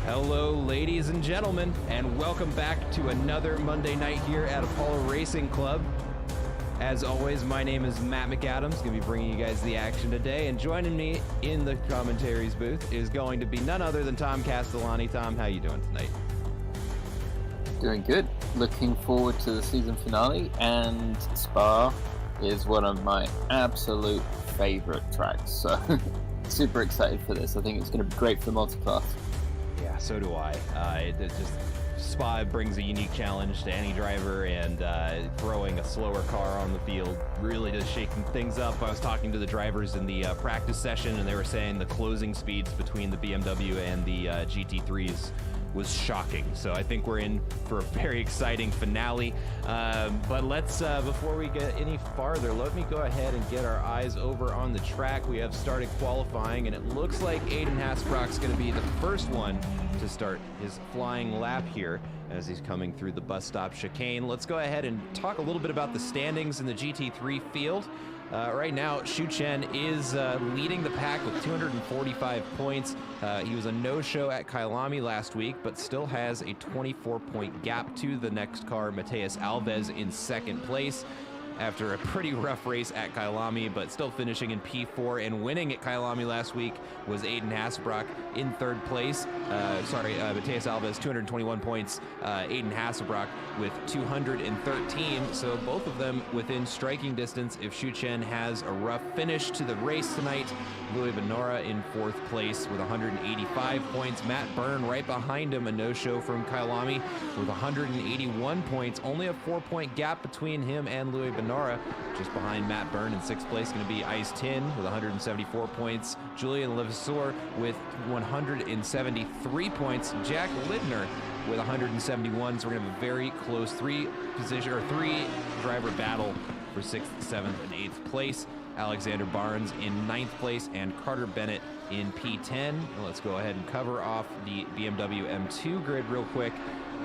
Hello, ladies and gentlemen, and welcome back to another Monday night here at Apollo Racing Club. As always, my name is Matt McAdams, going to be bringing you guys the action today, and joining me in the commentaries booth is going to be none other than Tom Castellani. Tom, how you doing tonight? Doing good. Looking forward to the season finale, and Spa is one of my absolute favorite tracks, so super excited for this. I think it's going to be great for the Multiclass. Yeah, so do I. Spa brings a unique challenge to any driver, and throwing a slower car on the field really does shaking things up. I was talking to the drivers in the practice session, and they were saying the closing speeds between the BMW and the GT3s was shocking. So I think we're in for a very exciting finale. But let's, before we get any farther, let me go ahead and get our eyes over on the track. We have started qualifying, and it looks like Aiden Hasbrock's going to be the first one to start his flying lap here as he's coming through the bus stop chicane. Let's go ahead and talk a little bit about the standings in the GT3 field. Right now, Xu Chen is leading the pack with 245 points. He was a no-show at Kyalami last week, but still has a 24-point gap to the next car, Matheus Alves, in second place after a pretty rough race at Kyalami, but still finishing in P4 and winning at Kyalami last week was Aiden Hasbrock in third place. Matheus Alves, 221 points. Aiden Hasbrock with 213. So both of them within striking distance if Xu Chen has a rough finish to the race tonight. Louis Benora in fourth place with 185 points. Matt Byrne right behind him, a no-show from Kyalami with 181 points. Only a 4-point gap between him and Louis Benora. Just behind Matt Byrne in sixth place going to be Ice Tin with 174 points. Julian Levasseur with 173 points. Jack Lidner with 171. So we're going to have a very close three driver battle for 6th, 7th, and 8th place. Alexander Barnes in 9th place and Carter Bennett in P10. Let's go ahead and cover off the BMW M2 grid real quick.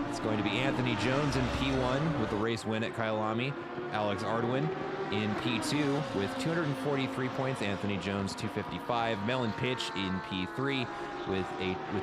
It's going to be Anthony Jones in P1 with the race win at Kyalami. Alex Ardwin in P2 with 243 points. Anthony Jones 255. Melon Pitch in P3 with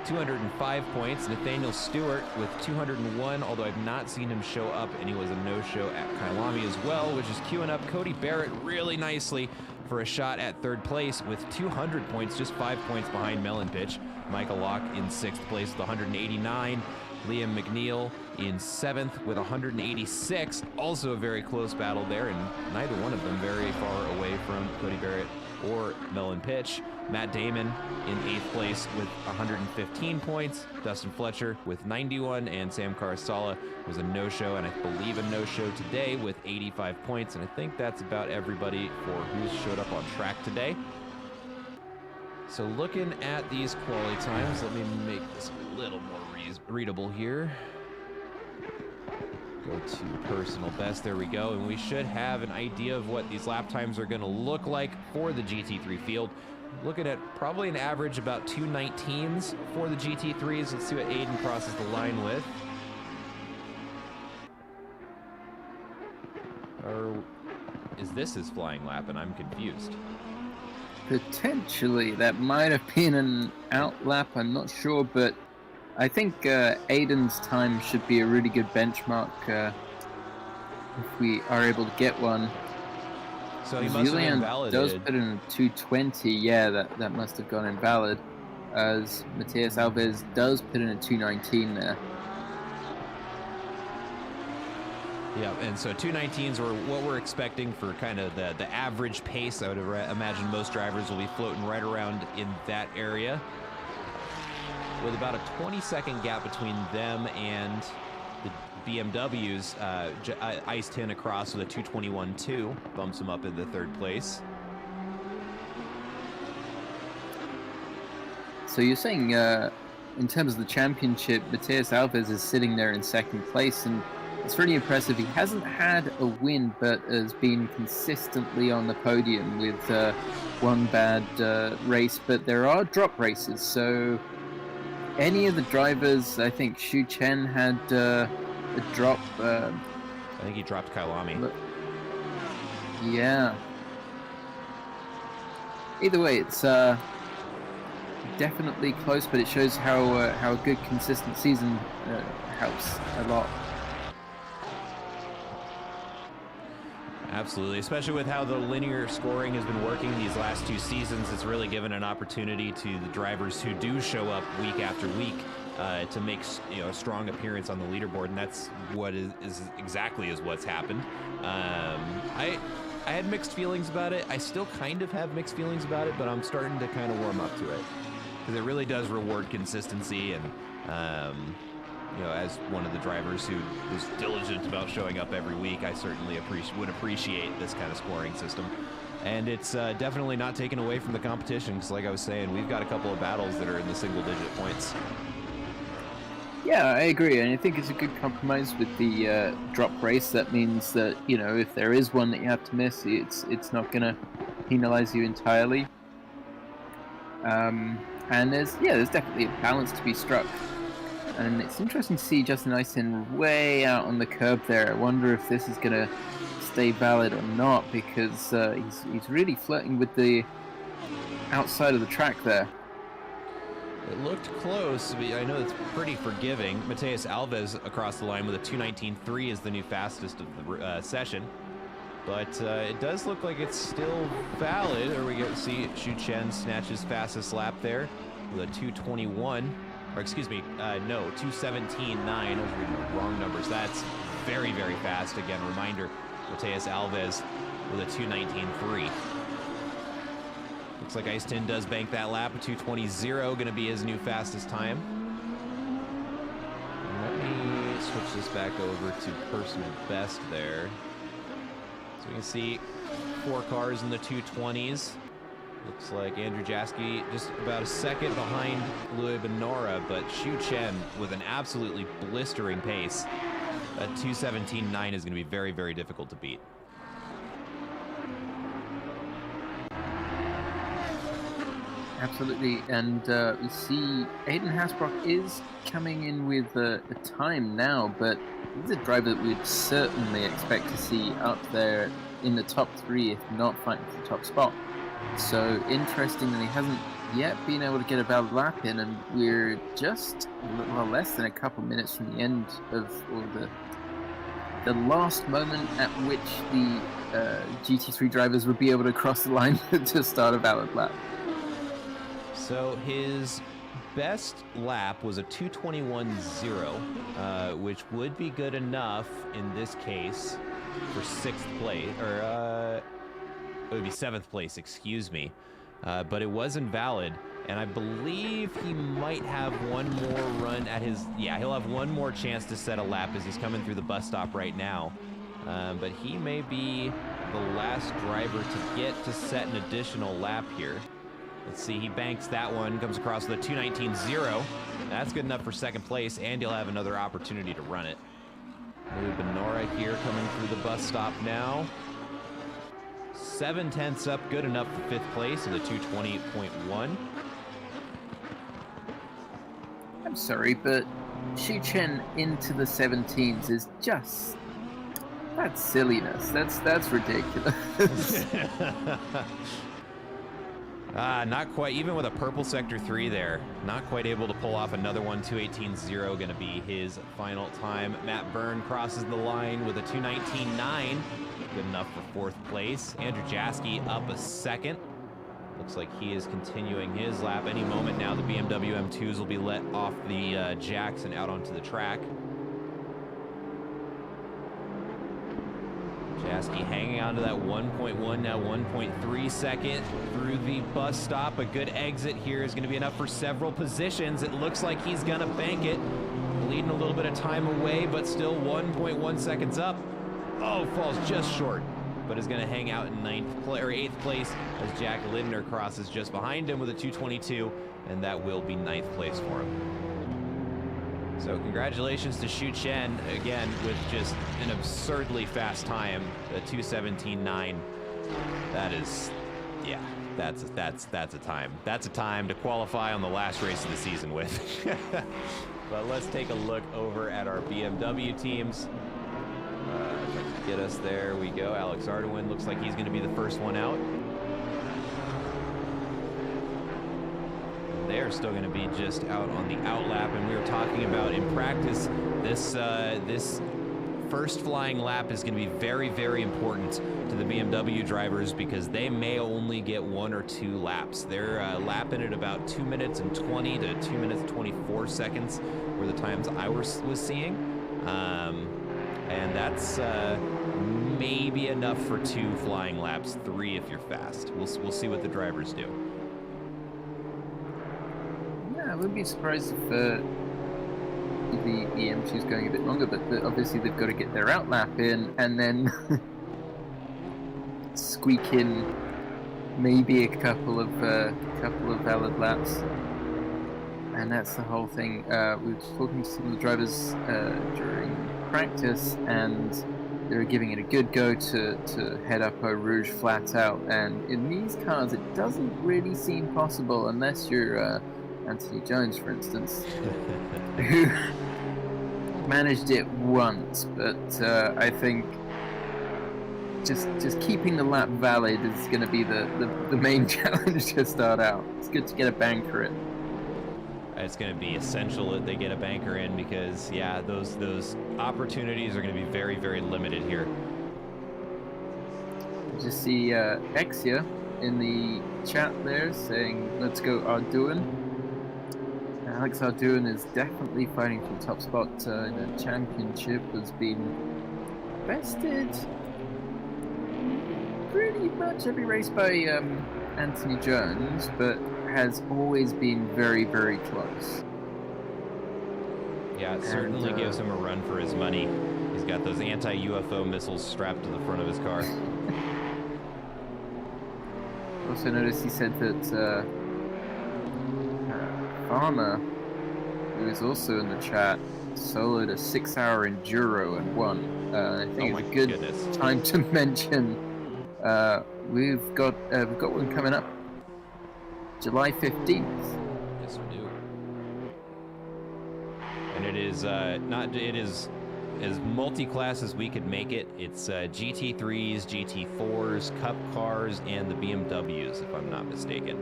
205 points. Nathaniel Stewart with 201, although I've not seen him show up, and he was a no-show at Kyalami as well, which is queuing up Cody Barrett really nicely for a shot at third place with 200 points, just 5 points behind Melon Pitch. Michael Locke in sixth place with 189. Liam McNeil in 7th with 186. Also a very close battle there, and neither one of them very far away from Cody Barrett or Melon Pitch. Matt Damon in 8th place with 115 points. Dustin Fletcher with 91, and Sam Carasala was a no-show, and I believe a no-show today with 85 points. And I think that's about everybody for who's showed up on track today. So looking at these quality times, let me make this a little more readable here. Go to personal best, there we go, and we should have an idea of what these lap times are going to look like for the GT3 field. Looking at probably an average about 2:19s for the GT3s. Let's see what Aiden crosses the line with. Or is this his flying lap and I'm confused? Potentially, that might have been an out lap, I'm not sure, but I think Aiden's time should be a really good benchmark if we are able to get one. So he must have invalidated. Does put in a 220, yeah, that must have gone invalid, as Matheus Alves does put in a 219 there. Yeah, and so 219s are what we're expecting for kind of the average pace. I would imagine most drivers will be floating right around in that area, with about a 20-second gap between them and the BMWs. Ice Tin across with a 221.2 bumps him up into third place. So you're saying, in terms of the championship, Matheus Alves is sitting there in second place, and it's really impressive. He hasn't had a win, but has been consistently on the podium with one bad race. But there are drop races, so any of the drivers, I think Xu Chen had a drop. I think he dropped Kyalami. Yeah. Either way, it's definitely close, but it shows how a good consistent season helps a lot. Absolutely, especially with how the linear scoring has been working these last 2 seasons. It's really given an opportunity to the drivers who do show up week after week to make a strong appearance on the leaderboard, and that's what is exactly is what's happened. I had mixed feelings about it. I still kind of have mixed feelings about it, but I'm starting to kind of warm up to it because it really does reward consistency. And as one of the drivers who was diligent about showing up every week, I certainly would appreciate this kind of scoring system. And it's definitely not taken away from the competition, because like I was saying, we've got a couple of battles that are in the single-digit points. Yeah, I agree, and I think it's a good compromise with the drop race. That means that, if there is one that you have to miss, it's not going to penalize you entirely. And there's definitely a balance to be struck. And it's interesting to see Justin Eisen way out on the curb there. I wonder if this is going to stay valid or not, because he's really flirting with the outside of the track there. It looked close. I know it's pretty forgiving. Mateus Alves across the line with a 2:19.3 is the new fastest of the session. But it does look like it's still valid. Or we get to see Xu Chen snatch his fastest lap there with a 2:21. Or excuse me, no, 2:17.9. I was reading the wrong numbers. That's very, very fast. Again, reminder, Mateus Alves with a 2:19.3. Looks like Eiston does bank that lap, a 2:20.0, going to be his new fastest time. And let me switch this back over to personal best there. So we can see 4 cars in the 2:20s. Looks like Andrew Jaski just about a second behind Louis Benora, but Xu Chen with an absolutely blistering pace. That 2:17.9 is going to be very, very difficult to beat. Absolutely, and we see Aiden Hasbrock is coming in with a time now, but he's a driver that we'd certainly expect to see up there in the top 3, if not fighting for the top spot. So interesting that he hasn't yet been able to get a valid lap in, and we're just less than a couple minutes from the end of the last moment at which the GT3 drivers would be able to cross the line to start a valid lap. So his best lap was a 2:21.0, which would be good enough in this case for 6th place, or it would be 7th place, excuse me. But it was invalid, and I believe he might have one more run at his, he'll have one more chance to set a lap as he's coming through the bus stop right now. But he may be the last driver to get to set an additional lap here. Let's see, he banks that one, comes across with a 2:19.0. That's good enough for 2nd place, and he'll have another opportunity to run it. Louis Benora here coming through the bus stop now. 7/10 up, good enough for 5th place with a 2:20.1. I'm sorry, but Xu Chen into the 17s is just... that's silliness. That's ridiculous. Not quite, even with a purple sector 3 there, not quite able to pull off another one. 2:18.0 going to be his final time. Matt Byrne crosses the line with a 2:19.9, good enough for 4th place. Andrew Jaski up a second. Looks like he is continuing his lap. Any moment now, the BMW M2s will be let off the jacks and out onto the track. Jaski hanging on to that 1.1, now 1.3 second through the bus stop. A good exit here is going to be enough for several positions. It looks like he's going to bank it. Leading a little bit of time away, but still 1.1 seconds up. Oh, falls just short, but is going to hang out in 8th place as Jack Lindner crosses just behind him with a 2:22, and that will be 9th place for him. So congratulations to Xu Chen, again, with just an absurdly fast time, a 2:17.9. That is, that's a time. That's a time to qualify on the last race of the season with. But let's take a look over at our BMW teams. Get us there we go. Alex Ardoin looks like he's going to be the first one out. they're still going to be just out on the outlap. And we were talking about in practice, this first flying lap is going to be very, very important to the BMW drivers because they may only get 1 or 2 laps. They're lapping at about 2 minutes and 20 to 2 minutes 24 seconds were the times I was seeing. And that's maybe enough for 2 flying laps, 3 if you're fast. We'll see what the drivers do. Yeah, I wouldn't be surprised if the EM2 is going a bit longer, but obviously they've got to get their outlap in and then squeak in maybe a couple of valid laps. And that's the whole thing. We were talking to some of the drivers during practice, and they were giving it a good go to head up Eau Rouge flat out. And in these cars, it doesn't really seem possible unless you're Anthony Jones, for instance, who managed it once. But I think just keeping the lap valid is going to be the main challenge to start out. It's good to get a banker in. It's going to be essential that they get a banker in because, yeah, those opportunities are going to be very, very limited here. Just see Exia in the chat there saying, let's go Arduin. Alex Arduin is definitely fighting for the top spot in the championship, has been bested pretty much every race by Anthony Jones, but has always been very, very close. Yeah, it certainly gives him a run for his money. He's got those anti-UFO missiles strapped to the front of his car. Also noticed he said that Farmer, who is also in the chat, soloed a 6-hour enduro and won. I think it's a good time to mention we've got one coming up. July 15th. Yes, we do. And it is it is as multi-class as we could make it. It's GT3s, GT4s, Cup cars, and the BMWs, if I'm not mistaken.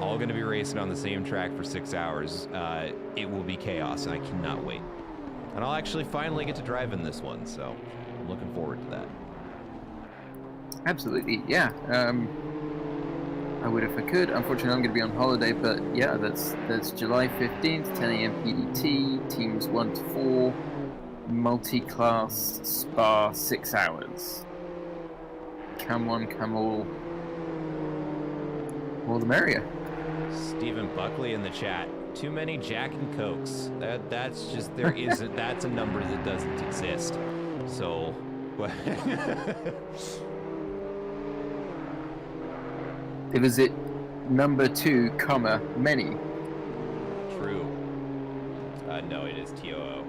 All going to be racing on the same track for 6 hours. It will be chaos, and I cannot wait. And I'll actually finally get to drive in this one, so I'm looking forward to that. Absolutely, yeah. I would if I could. Unfortunately, I'm going to be on holiday, but yeah, that's July 15th, 10 a.m. PDT, teams 1 to 4, multi-class Spa, 6 hours. Come one, come all the merrier. Stephen Buckley in the chat. Too many Jack and Cokes. That's just there isn't. That's a number that doesn't exist. So. It was it number 2, comma, many. True. No, it is TOO.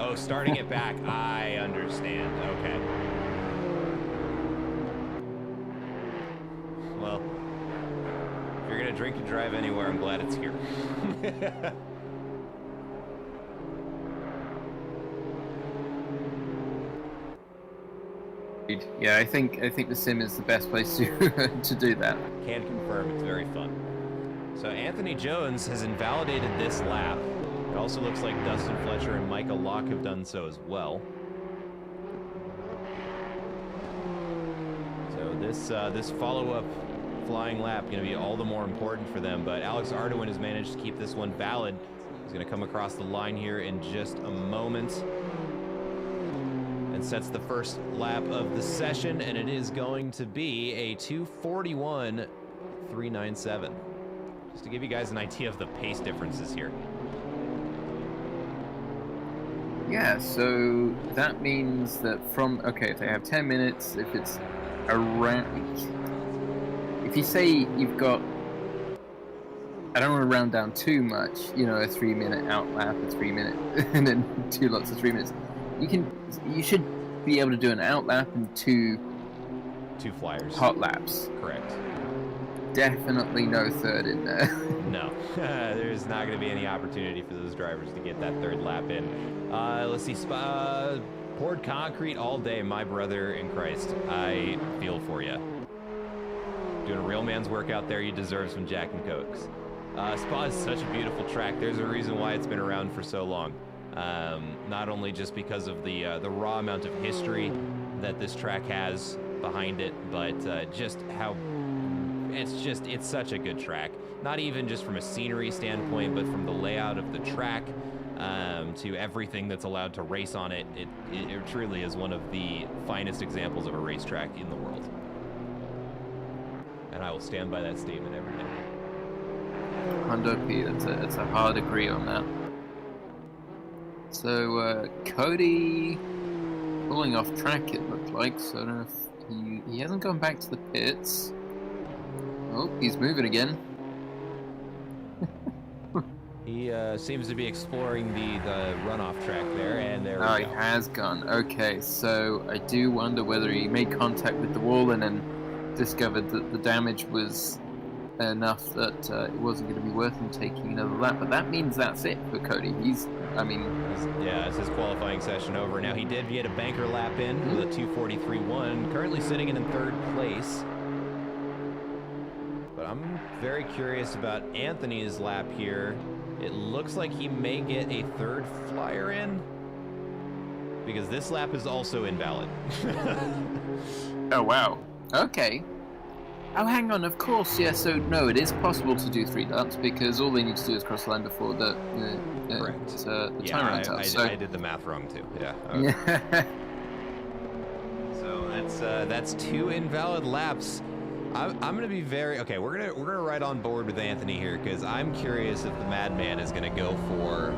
Oh, starting it back. I understand. Okay. Well, if you're going to drink and drive anywhere, I'm glad it's here. Yeah, I think the sim is the best place to do that. Can confirm, it's very fun. So Anthony Jones has invalidated this lap. It also looks like Dustin Fletcher and Micah Locke have done so as well. So this follow-up flying lap going to be all the more important for them. But Alex Arduin has managed to keep this one valid. He's going to come across the line here in just a moment. And sets the first lap of the session, and it is going to be a 2:41.397. Just to give you guys an idea of the pace differences here. Yeah, so that means that if they have 10 minutes, if it's around, if you say you've got, I don't want to round down too much, a 3-minute outlap, a 3-minute, and then 2 lots of 3 minutes. You should be able to do an outlap and two flyers. Hot laps. Correct. Definitely no third in there. No, there's not going to be any opportunity for those drivers to get that third lap in. Let's see, poured concrete all day, my brother in Christ. I feel for you. Doing a real man's work out there. You deserve some Jack and Cokes. Spa is such a beautiful track. There's a reason why it's been around for so long. Not only just because of the raw amount of history that this track has behind it, but just how it's such a good track. Not even just from a scenery standpoint, but from the layout of the track to everything that's allowed to race on it. It truly is one of the finest examples of a racetrack in the world. And I will stand by that statement every day. 100p, that's a hard agree on that. So Cody pulling off track, it looked like. So I don't know if he hasn't gone back to the pits. Oh, he's moving again. He seems to be exploring the runoff track there, and there we go. He has gone. Okay, so I do wonder whether he made contact with the wall and then discovered that the damage was enough that it wasn't going to be worth him taking another lap. But that means that's it for Cody. It's his qualifying session over. Now, he did get a banker lap in with a 2:43.1, currently sitting in third place. But I'm very curious about Anthony's lap here. It looks like he may get a third flyer in, because this lap is also invalid. Oh, wow. Okay. Oh, hang on, of course, yeah, so no, it is possible to do 3 laps, because all they need to do is cross the line before the time runs out. I did the math wrong, too, yeah. Okay. Yeah. So that's 2 invalid laps. I'm gonna be okay. We're gonna ride on board with Anthony here, because I'm curious if the Madman is gonna go for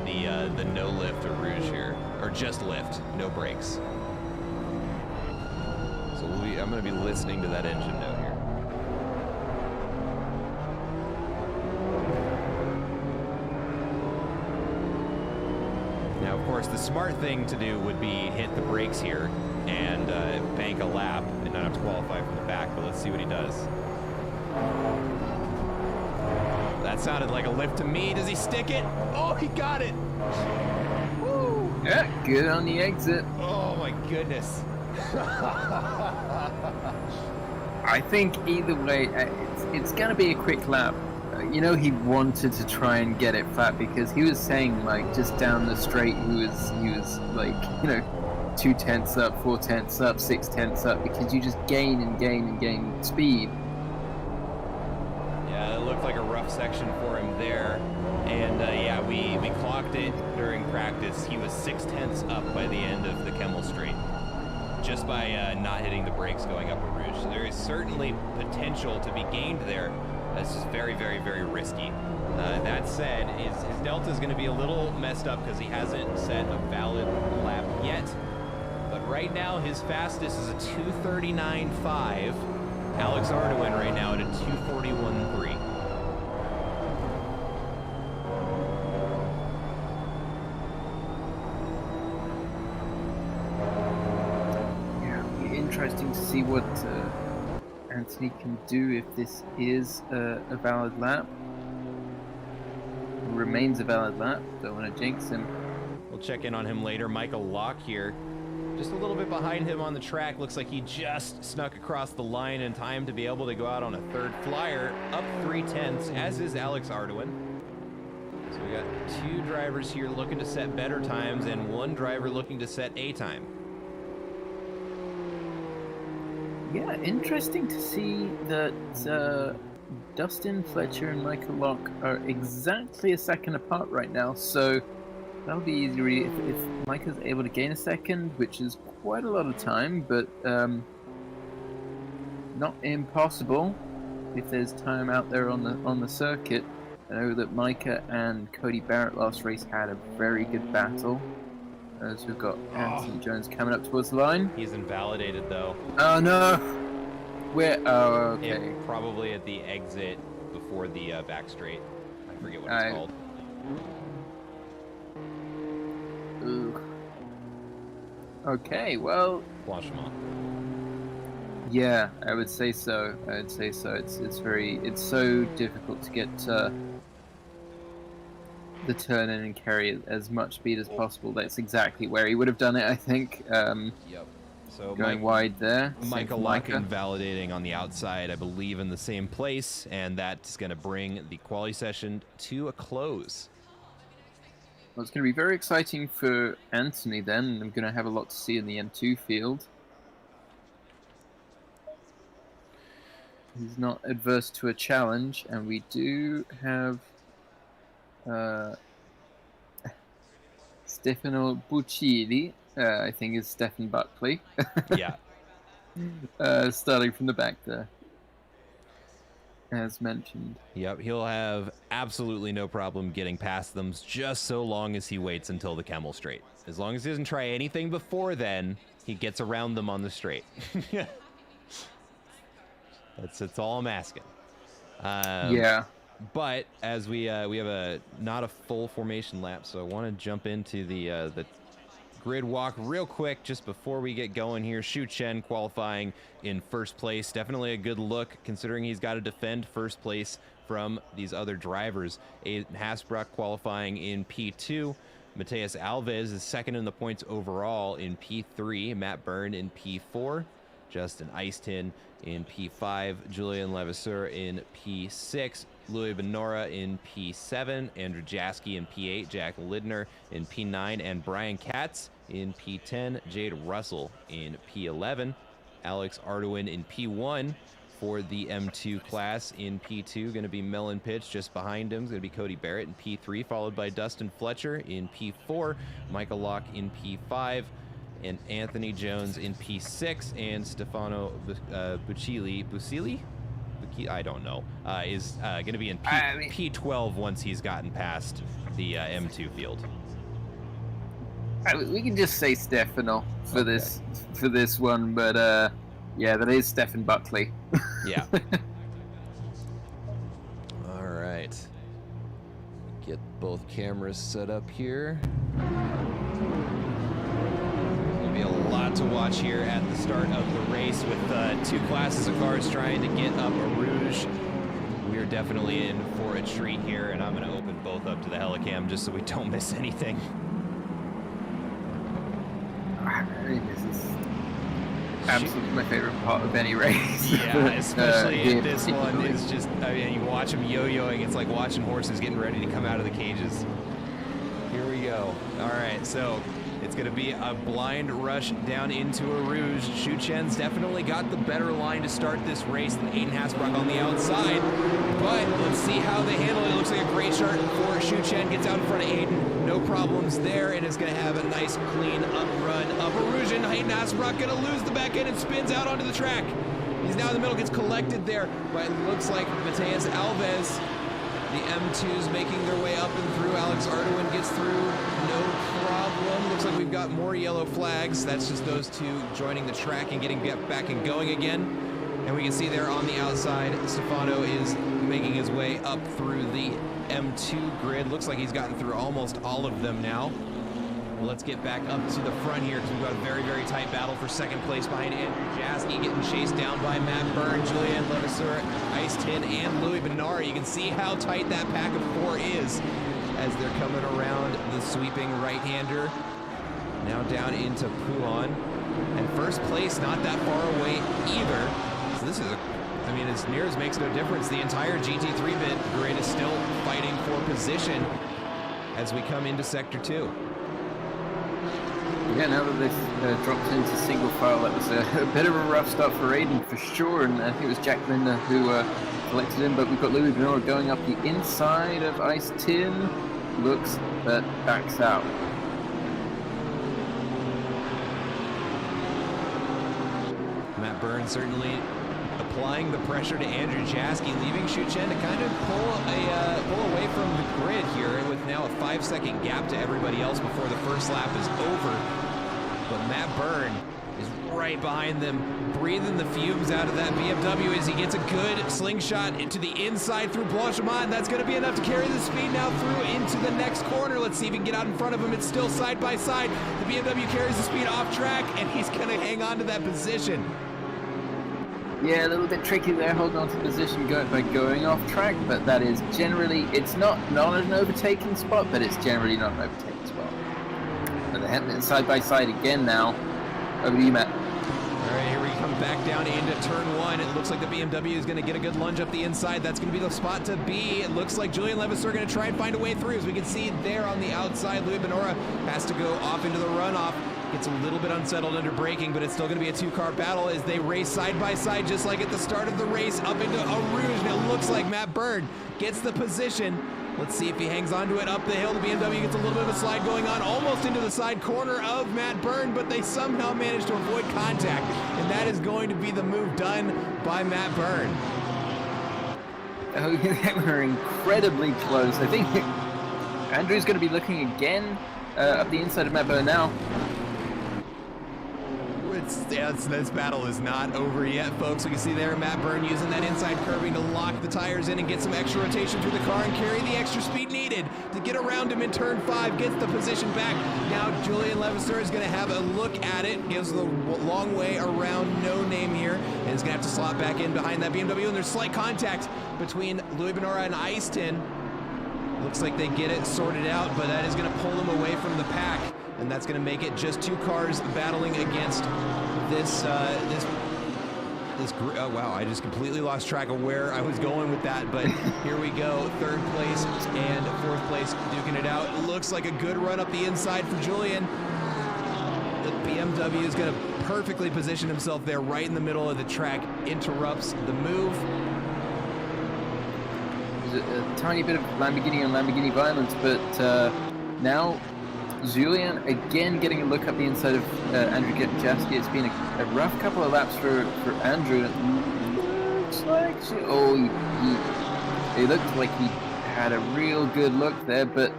the no lift or Rouge here, or just lift, no brakes. So I'm gonna be listening to that engine note here. Now, of course, the smart thing to do would be hit the brakes here and bank a lap and not have to qualify from the back, but let's see what he does. That sounded like a lift to me. Does he stick it? Oh, he got it! Woo! Yeah, good on the exit. Oh my goodness. I think either way, it's going to be a quick lap. You know, he wanted to try and get it flat, because he was saying, like, just down the straight, he was like, 2/10 up, 4/10 up, 6/10 up, because you just gain and gain and gain speed. Yeah, it looked like a rough section for him there. And yeah, we clocked it during practice. He was 6/10 up by the end of the Kemmel Straight, just by not hitting the brakes going up a Rouge. So there is certainly potential to be gained there. This is very, very, very risky. That said, his delta is going to be a little messed up because he hasn't set a valid lap yet. But right now, his fastest is a 2:39.5. Alex Ardoin right now at a 2:41.3. Yeah, it'll be interesting to see what Anthony can do if this is a valid lap. Remains a valid lap. Don't want to jinx him. We'll check in on him later. Michael Locke here, just a little bit behind him on the track. Looks like he just snuck across the line in time to be able to go out on a third flyer, up 3/10, as is Alex Ardoin. So we got 2 drivers here looking to set better times and 1 driver looking to set a time. Yeah, interesting to see that Dustin Fletcher and Michael Locke are exactly a second apart right now, so that'll be easy really if Micah's able to gain a second, which is quite a lot of time, but not impossible if there's time out there on the circuit. I know that Micah and Cody Barrett last race had a very good battle. As we've got Anthony Jones coming up towards the line. He's invalidated though. Oh no! Where? Oh, okay. Yeah, probably at the exit before the back straight. I forget what it's called. Ooh. Okay, well. Blanchiment. Yeah, I would say so. It's so difficult to get the turn in and carry as much speed as possible. That's exactly where he would have done it, I think. Yep. So going wide there. Micah Lock invalidating on the outside, I believe, in the same place, and that's going to bring the quali session to a close. Well, it's going to be very exciting for Anthony then. I'm going to have a lot to see in the M2 field. He's not adverse to a challenge, and we do have Stefano Buccilli, I think is Stefan Buckley. Yeah. Starting from the back there, as mentioned. Yep, he'll have absolutely no problem getting past them, just so long as he waits until the Camel straight. As long as he doesn't try anything before then, he gets around them on the straight. That's all I'm asking. Yeah. But as we have not a full formation lap, so I want to jump into the grid walk real quick just before we get going here. Shu Chen qualifying in first place. Definitely a good look considering he's got to defend first place from these other drivers. Aiden Hasbrook qualifying in P2. Mateus Alves is second in the points overall in P3. Matt Byrne in P4. Justin Eistin in P5, Julian Levasseur in P6, Louis Benora in P7, Andrew Jaski in P8, Jack Lidner in P9, and Brian Katz in P10, Jade Russell in P11, Alex Arduin in P1 for the M2 class. In P2, going to be Melon Pitch. Just behind him is going to be Cody Barrett in P3, followed by Dustin Fletcher in P4, Michael Locke in P5, and Anthony Jones in P6, and Stefano Buccilli, I don't know, is going to be in P12 once he's gotten past the M2 field. We can just say Stefano for this one, but yeah, that is Stefan Buckley. Yeah. All right. Get both cameras set up here. Be a lot to watch here at the start of the race with two classes of cars trying to get up a Rouge. We're definitely in for a treat here, and I'm going to open both up to the Helicam just so we don't miss anything. I mean, this is absolutely my favorite part of any race. Yeah, especially this one is just, I mean, you watch them yo-yoing, it's like watching horses getting ready to come out of the cages. Here we go. All right, so it's going to be a blind rush down into a Rouge. Shu Chen's definitely got the better line to start this race than Aiden Hasbrook on the outside. But let's see how they handle it. It looks like a great start for Shu Chen. Gets out in front of Aiden. No problems there, and is going to have a nice clean up run of a Rouge. And Aiden Hasbrook going to lose the back end and spins out onto the track. He's now in the middle, gets collected there. But it looks like Mateus Alves, the M2s making their way up and through. Alex Arduin gets through, no problem. Looks like we've got more yellow flags. That's just those two joining the track and getting back and going again. And we can see there on the outside, Stefano is making his way up through the M2 grid. Looks like he's gotten through almost all of them now. Well, let's get back up to the front here because we've got a very, very tight battle for second place behind Andrew Jaski, getting chased down by Matt Byrne, Julian Levasseur, Eistin, and Louis Benara. You can see how tight that pack of four is as they're coming around the sweeping right-hander. Now down into Puan. And first place not that far away either. So this is I mean, as near as makes no difference. The entire GT3-bit grid is still fighting for position as we come into Sector 2. Yeah, now that they've dropped into single file, that was a bit of a rough start for Aiden for sure, and I think it was Jack Linder who collected him, but we've got Louis Benora going up the inside of Ice Tin. Looks, but backs out. Matt Byrne certainly applying the pressure to Andrew Jaski, leaving Shu Chen to kind of pull away from the grid here with now a 5-second gap to everybody else before the first lap is over. But Matt Byrne is right behind them, breathing the fumes out of that BMW as he gets a good slingshot into the inside through Blanchimont. That's going to be enough to carry the speed now through into the next corner. Let's see if he can get out in front of him. It's still side by side. The BMW carries the speed off track, and he's going to hang on to that position. Yeah, a little bit tricky there, holding on to position by going off track, but that is generally, it's not an overtaking spot, but it's generally not an overtaking spot. And they're heading side by side again now. Over to you, Matt. All right, here we come back down into turn 1. It looks like the BMW is going to get a good lunge up the inside. That's going to be the spot to be. It looks like Julian Levasseur going to try and find a way through. As we can see there on the outside, Louis Benora has to go off into the runoff. Gets a little bit unsettled under braking, but it's still going to be a two-car battle as they race side by side, just like at the start of the race, up into Eau Rouge. And it looks like Matt Byrne gets the position. Let's see if he hangs on to it up the hill. The BMW gets a little bit of a slide going on, almost into the side corner of Matt Byrne, but they somehow manage to avoid contact, and that is going to be the move done by Matt Byrne. Oh, they were incredibly close. I think Andrew's going to be looking again up the inside of Matt Byrne now. This battle is not over yet, folks. We can see there Matt Byrne using that inside curbing to lock the tires in and get some extra rotation through the car and carry the extra speed needed to get around him in turn 5, gets the position back. Now Julian Levasseur is going to have a look at it, gives the long way around No Name here, and is going to have to slot back in behind that BMW, and there's slight contact between Louis Benora and Easton. Looks like they get it sorted out, but that is going to pull them away from the pack. And that's going to make it just 2 cars battling against this group. Oh, wow, I just completely lost track of where I was going with that, but here we go. 3rd place and 4th place duking it out. It looks like a good run up the inside for Julian. The BMW is going to perfectly position himself there right in the middle of the track, interrupts the move. There's a tiny bit of Lamborghini on Lamborghini violence, but now Julian again getting a look up the inside of Andrew Jaski. It's been a rough couple of laps for Andrew. It looks like he looked like he had a real good look there, but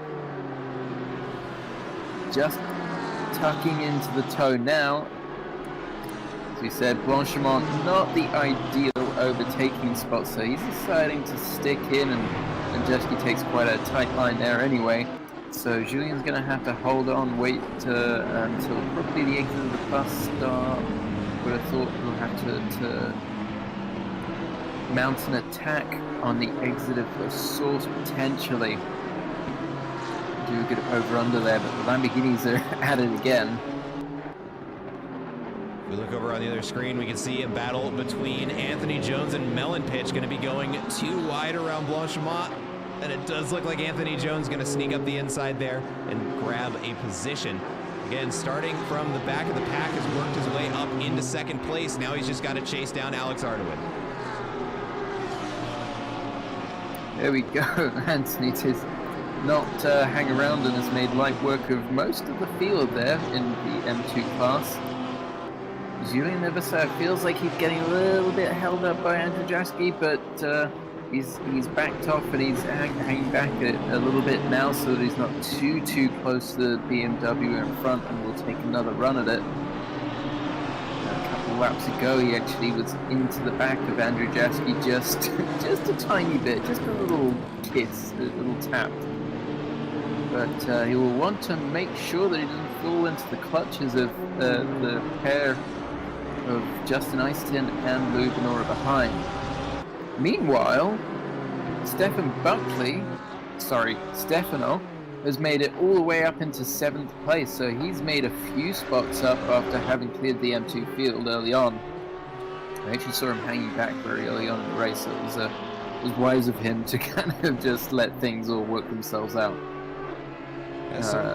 just tucking into the toe now. As we said, Blanchimont not the ideal overtaking spot, so he's deciding to stick in, and Jaski takes quite a tight line there anyway. So Julian's going to have to hold on, wait until probably the exit of the bus start. Would have thought we'll have to mount an attack on the exit of the source potentially. Do a good over-under there, but the Lamborghinis are at it again. If we look over on the other screen, we can see a battle between Anthony Jones and Melon Pitch, going to be going too wide around Blanchimont. And it does look like Anthony Jones going to sneak up the inside there and grab a position. Again, starting from the back of the pack, has worked his way up into 2nd place. Now he's just got to chase down Alex Ardoin. There we go. Anthony does not hang around and has made light work of most of the field there in the M2 class. Julian Levasseur feels like he's getting a little bit held up by Andrew Jaski, but he's backed off and he's hanging back a little bit now so that he's not too close to the BMW in front, and will take another run at it. A couple of laps ago he actually was into the back of Andrew Jaski just a tiny bit, just a little kiss, a little tap. But he will want to make sure that he doesn't fall into the clutches of the pair of Justin Easton and Louis Benora behind. Meanwhile, Stefano has made it all the way up into 7th place, so he's made a few spots up after having cleared the M2 field early on. I actually saw him hanging back very early on in the race, so it was wise of him to kind of just let things all work themselves out.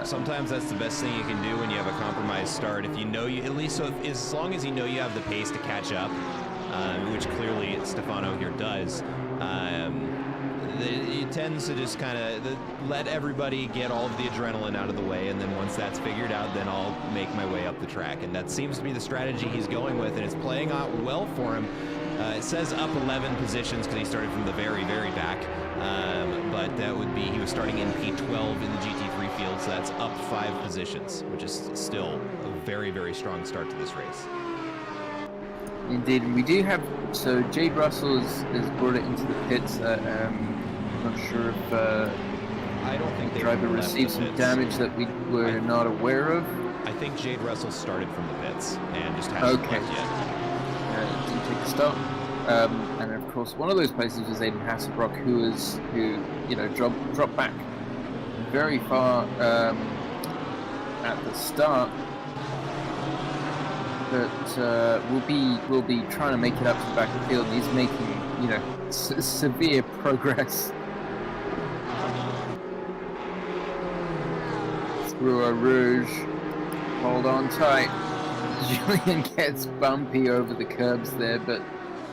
Sometimes that's the best thing you can do when you have a compromised start. If you know at least as long as you know you have the pace to catch up, which clearly Stefano here does. It tends to just kind of let everybody get all of the adrenaline out of the way, and then once that's figured out, then I'll make my way up the track. And that seems to be the strategy he's going with, and it's playing out well for him. It says up 11 positions because he started from the very back, but that would be, he was starting in P12 in the GT3 field, so that's up 5 positions, which is still a very strong start to this race. Indeed, we do have, so Jade Russell has brought it into the pits. I'm not sure if I don't think the driver received some damage that we were not aware of. I think Jade Russell started from the pits and just hasn't left yet. Didn't take the start. And of course, one of those places was Aiden Hasselbrock, who dropped back very far at the start. but we'll be trying to make it up to the back of the field. He's making, you know, severe progress through a rouge. Hold on tight. Julian gets bumpy over the curbs there, but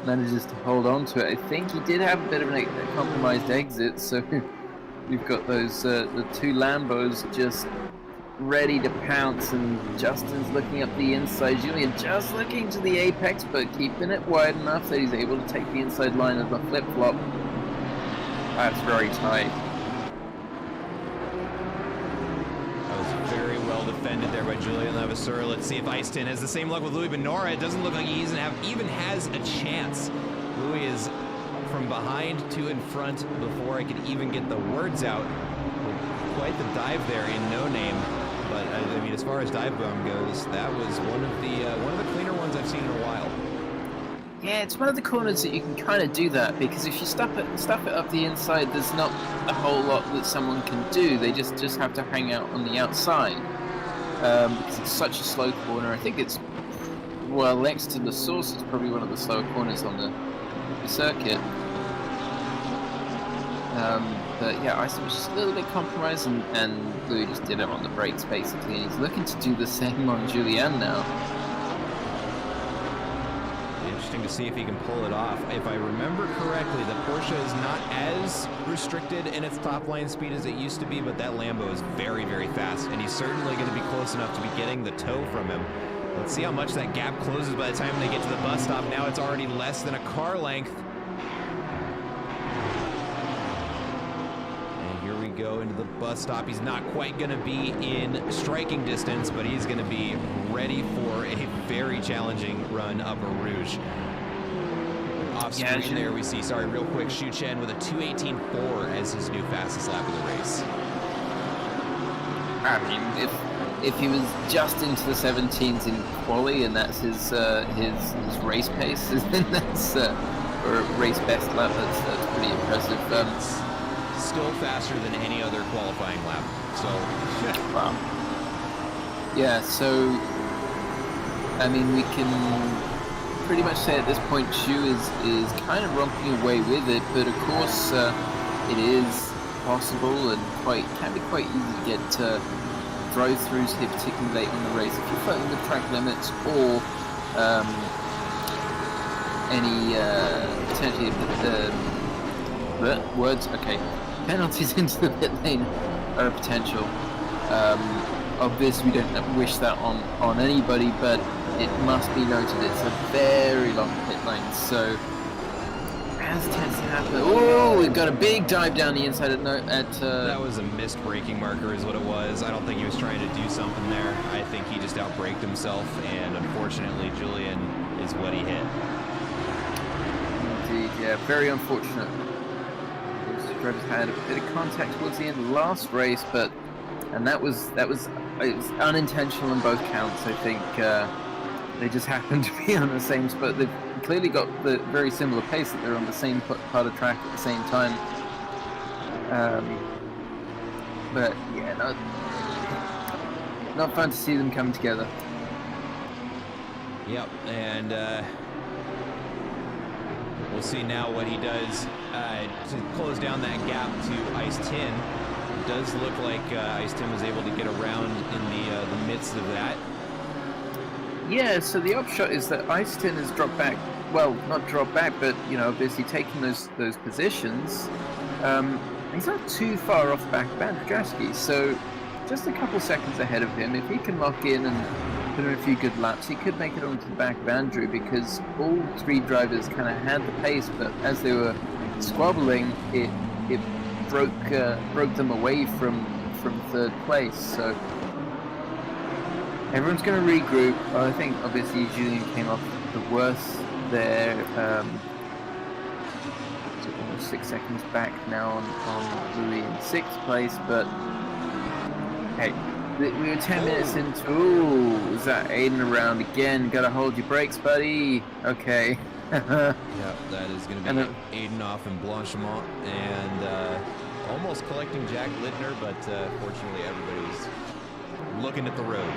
manages to hold on to it. I think he did have a bit of a compromised exit, so we've got those the two Lambos just ready to pounce, and Justin's looking up the inside. Julian just looking to the apex, but keeping it wide enough that he's able to take the inside line of the flip-flop. That's very tight. Defended there by Julian Levasseur. Let's see if Eiston has the same luck with Louis Benora. It doesn't look like he even has a chance. Louis is from behind to in front before I could even get the words out. Quite the dive there in No Name. But I mean, as far as dive bomb goes, that was one of the cleaner ones I've seen in a while. Yeah, it's one of the corners that you can kind of do that, because if you stuff it up the inside, there's not a whole lot that someone can do. They just have to hang out on the outside. Because it's such a slow corner. I think it's, well, next to the source, it's probably one of the slower corners on the circuit. But yeah, Eiston was just a little bit compromised, and Louis just did it on the brakes basically, and he's looking to do the same on Julian now. Interesting to see if he can pull it off. If I remember correctly, the Porsche is not as restricted in its top line speed as it used to be, but that Lambo is very, very fast, and he's certainly going to be close enough to be getting the tow from him. Let's see how much that gap closes by the time they get to the bus stop. Now it's already less than a car length. And here we go into the bus stop. He's not quite going to be in striking distance, but he's going to be ready for a very challenging run up a Rouge. Off screen there we see, sorry, real quick, Xu Chen with a 2:18.4 as his new fastest lap of the race. I mean, if he was just into the 17s in quali and that's his race pace, then that's or race best lap, that's pretty impressive. Still faster than any other qualifying lap. So wow. Yeah, so I mean, we can pretty much say at this point Xu is kind of romping away with it, but of course it is possible and can be quite easy to get throw-throughs here, particularly late in the race. If you're flirting with track limits or any potentially penalties into the pit lane are a potential. Obviously we don't wish that on anybody, but it must be noted it's a very long pit lane, so as tends to happen. Oh, we've got a big dive down the inside that was a missed braking marker is what it was. I don't think he was trying to do something there. I think he just outbraked himself, and unfortunately Julian is what he hit. Indeed, yeah, very unfortunate. Those two drivers had a bit of contact towards the end of the last race, but it was unintentional on both counts. I think they just happened to be on the same spot. They've clearly got the very similar pace that they're on the same part of track at the same time. But yeah, not fun to see them come together. Yep, and we'll see now what he does to close down that gap to Ice Tin. It does look like Ice Tin was able to get around in the midst of that. Yeah, so the upshot is that Ice Tin has dropped back. Well, not dropped back, but you know, obviously taking those positions. He's not too far off the back of Andrzejewski, so just a couple seconds ahead of him. If he can lock in and put in a few good laps, he could make it onto the back of Andrew, because all three drivers kind of had the pace, but as they were squabbling, it broke them away from third place. So everyone's going to regroup. I think obviously Julian came off the worst there. So almost 6 seconds back now on Louis in 6th place, but hey, we were 10 minutes into. Ooh, is that Aiden around again? Gotta hold your brakes, buddy. Okay. Yeah, that is going to be Aiden off in Blanchimont, and almost collecting Jack Littner, but fortunately everybody's looking at the road.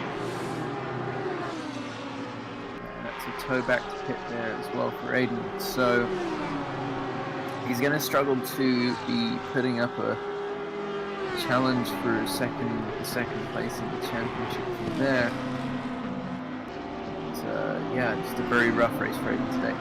to tow back to pit there as well for Aiden. So he's going to struggle to be putting up a challenge for second place in the championship from there. But, yeah, just a very rough race for Aiden today.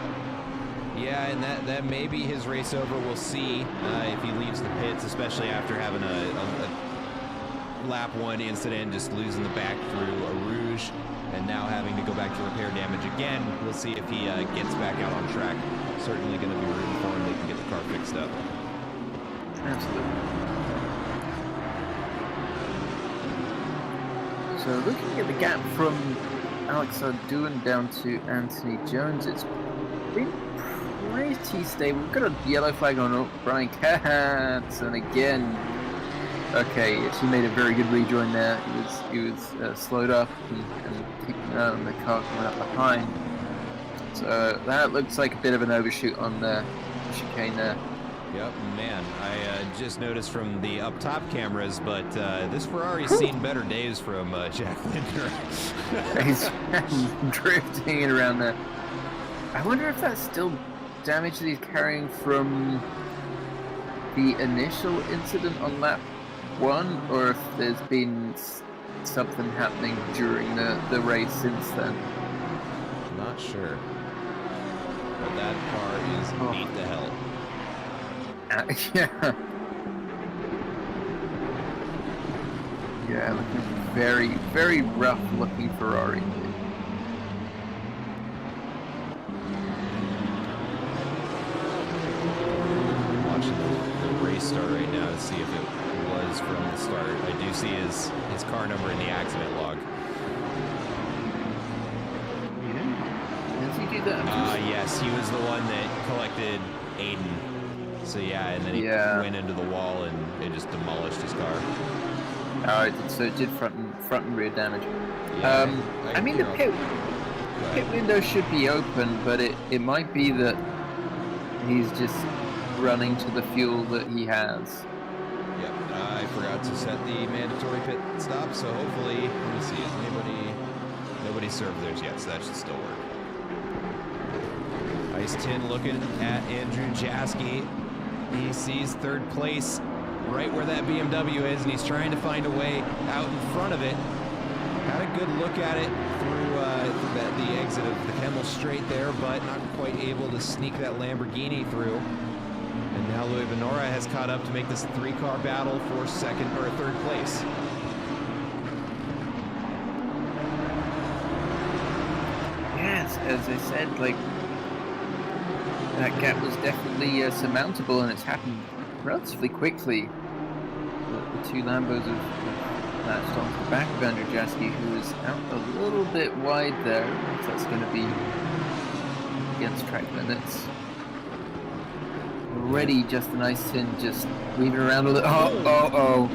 Yeah, and that may be his race over. We'll see if he leaves the pits, especially after having a lap 1 incident, just losing the back through a rouge, and now having to go back to repair damage again. We'll see if he gets back out on track. Certainly going to be rooting for him. They can get the car fixed up. Absolutely. So looking at the gap from Alex Arduin down to Anthony Jones, it's been pretty stable. We've got a yellow flag on Brian Katz, and again, okay, he made a very good rejoin there. He was slowed up and keeping out on the car coming up behind. So that looks like a bit of an overshoot on the chicane there. Yep, man, I just noticed from the up top cameras, but this Ferrari's seen better days from Jack Linder. He's drifting it around there. I wonder if that's still damage that he's carrying from the initial incident on lap 1, or if there's been something happening during the race since then. Not sure. But that car is beat to hell. Yeah. Yeah, looking very, very rough looking Ferrari. Watching the race start right now to see if it was from the start. I do see his car number in the accident log. Yeah. Does he do that? Yes, he was the one that collected Aiden. So yeah, and then he went into the wall and it just demolished his car. Oh, so it did front and rear damage. Yeah, I mean, the pit window should be open, but it might be that he's just running to the fuel that he has. Yep, I forgot to set the mandatory pit stop, so hopefully, let me see, is nobody served theirs yet, so that should still work. Ice Tin looking at Andrew Jaski. He sees third place right where that BMW is, and he's trying to find a way out in front of it. Had a good look at it through the exit of the Kemmel Straight there, but not quite able to sneak that Lamborghini through. And now Louis Venora has caught up to make this 3-car battle for second or third place. Yes, as I said, like, that gap was definitely surmountable, and it's happened relatively quickly. The two Lambos have latched onto the back of Andrew Jaski, who is out a little bit wide there. If that's going to be against track limits. Already Justin Ice Tin just weaving around a little. Oh.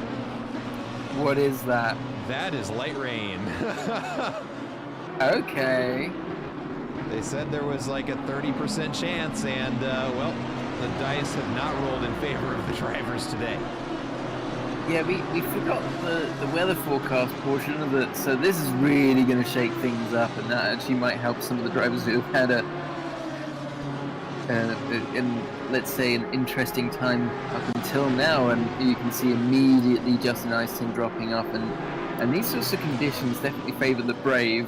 What is that? That is light rain. Okay. They said there was like a 30% chance, and well, the dice have not rolled in favor of the drivers today. Yeah, we forgot the weather forecast portion of it, so this is really going to shake things up, and that actually might help some of the drivers who have had let's say, an interesting time up until now, and you can see immediately Justin Ice Tin dropping off, and these sorts of conditions definitely favour the brave.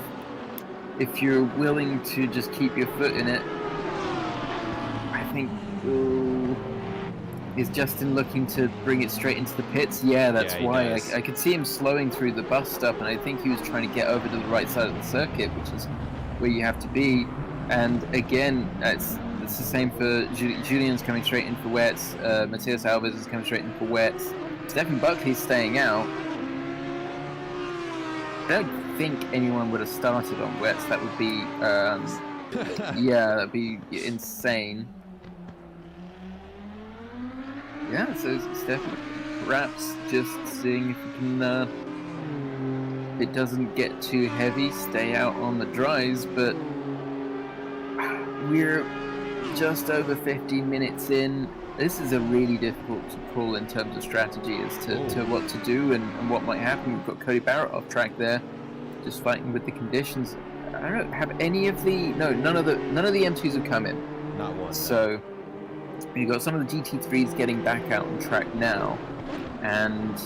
If you're willing to just keep your foot in it, I think, is Justin looking to bring it straight into the pits? Yeah, that's why. I could see him slowing through the bus stop, and I think he was trying to get over to the right side of the circuit, which is where you have to be. And again, it's the same for Julian's coming straight in for wets. Matthias Alves is coming straight in for wets. Stephen Buckley's staying out. I don't think anyone would have started on wets. That would be, yeah, that'd be insane. Yeah, so Stefan perhaps just seeing if he can, if it doesn't get too heavy, stay out on the dries, but we're just over 15 minutes in. This is a really difficult call in terms of strategy as to what to do and what might happen. We've got Cody Barrett off track there, just fighting with the conditions. I don't know. Have any of the none of the M2s have come in. Not one. So you got some of the GT3s getting back out on track now, and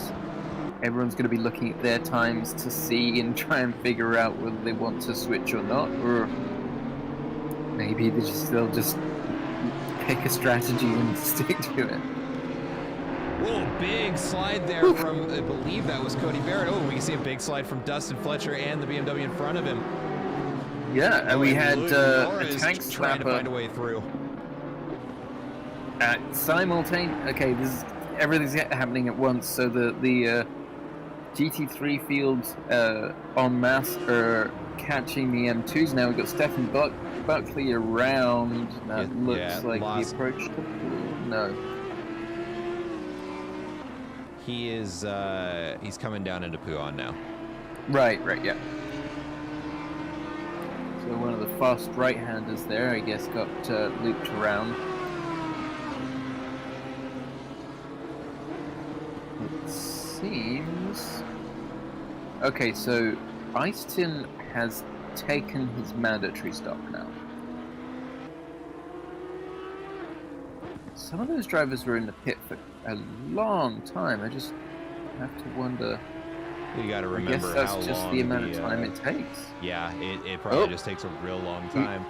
everyone's going to be looking at their times to see and try and figure out whether they want to switch or not, or maybe they'll just pick a strategy and stick to it. Whoa, big slide there from, I believe that was Cody Barrett. Oh, we can see a big slide from Dustin Fletcher and the BMW in front of him. Yeah, and we had a tank trying to find a way through. Okay, everything's happening at once. So the GT3 field en masse are catching the M2s now. We've got Stefan Buckley around. That looks like he approached the pool. No. He is, he's coming down into Puan now. Right, yeah. So one of the fast right-handers there, I guess, got looped around. It seems... Okay, so Iceton has taken his mandatory stop now. Some of those drivers were in the pit for a long time. I just have to wonder... You got to remember I guess how that's just long the amount of time it takes. Yeah, it probably just takes a real long time.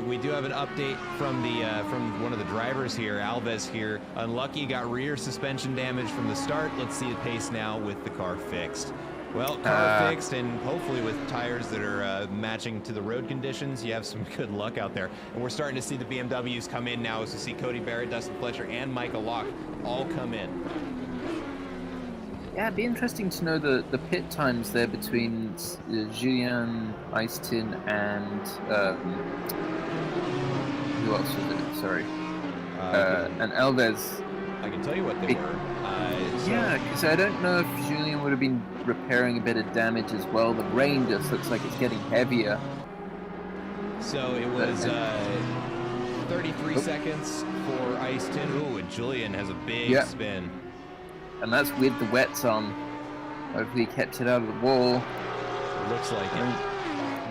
We do have an update from from one of the drivers here, Alves here. Unlucky, got rear suspension damage from the start. Let's see the pace now with the car fixed. Well, car fixed, and hopefully with tires that are matching to the road conditions, you have some good luck out there. And we're starting to see the BMWs come in now as we see Cody Barrett, Dustin Fletcher, and Michael Locke all come in. Yeah, it'd be interesting to know the pit times there between Julien, Iceton, and who else was it? Sorry, and Alves. I can tell you what they were. Yeah, because I don't know if Julien would have been repairing a bit of damage as well. The rain just looks like it's getting heavier. So it was 33 seconds for Iceton. Ooh, and Julien has a big spin. And that's with the wets on. Hopefully he kept it out of the wall. Looks like it.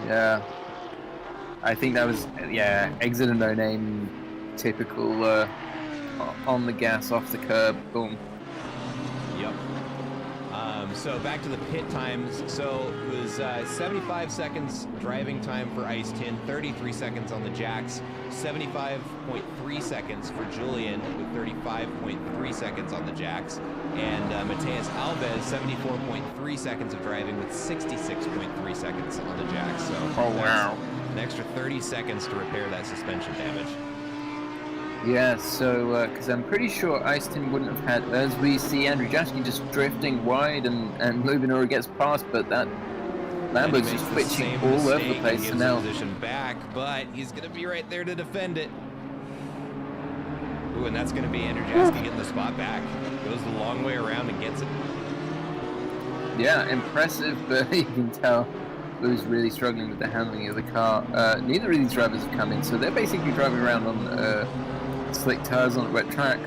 Yeah. I think that was, exit a no-name, typical on the gas, off the curb, boom. Yep. So back to the pit times. So it was 75 seconds driving time for Iceton, 33 seconds on the jacks, 75.3 seconds for Julien with 35.3 seconds on the jacks, and Mateus Alves, 74.3 seconds of driving with 66.3 seconds on the jacks. So wow. An extra 30 seconds to repair that suspension damage. Yeah, so, because I'm pretty sure Iceton wouldn't have had, as we see Andrew Jaschke just drifting wide and Lubinor gets past, but that Lambo's just switching all over the place. And now position back, but he's going to be right there to defend it. Ooh, and that's going to be Andrew Jaschke getting the spot back. Goes the long way around and gets it. Yeah, impressive, but you can tell Lou's really struggling with the handling of the car. Neither of these drivers have come in, so they're basically driving around on slick tires on a wet track.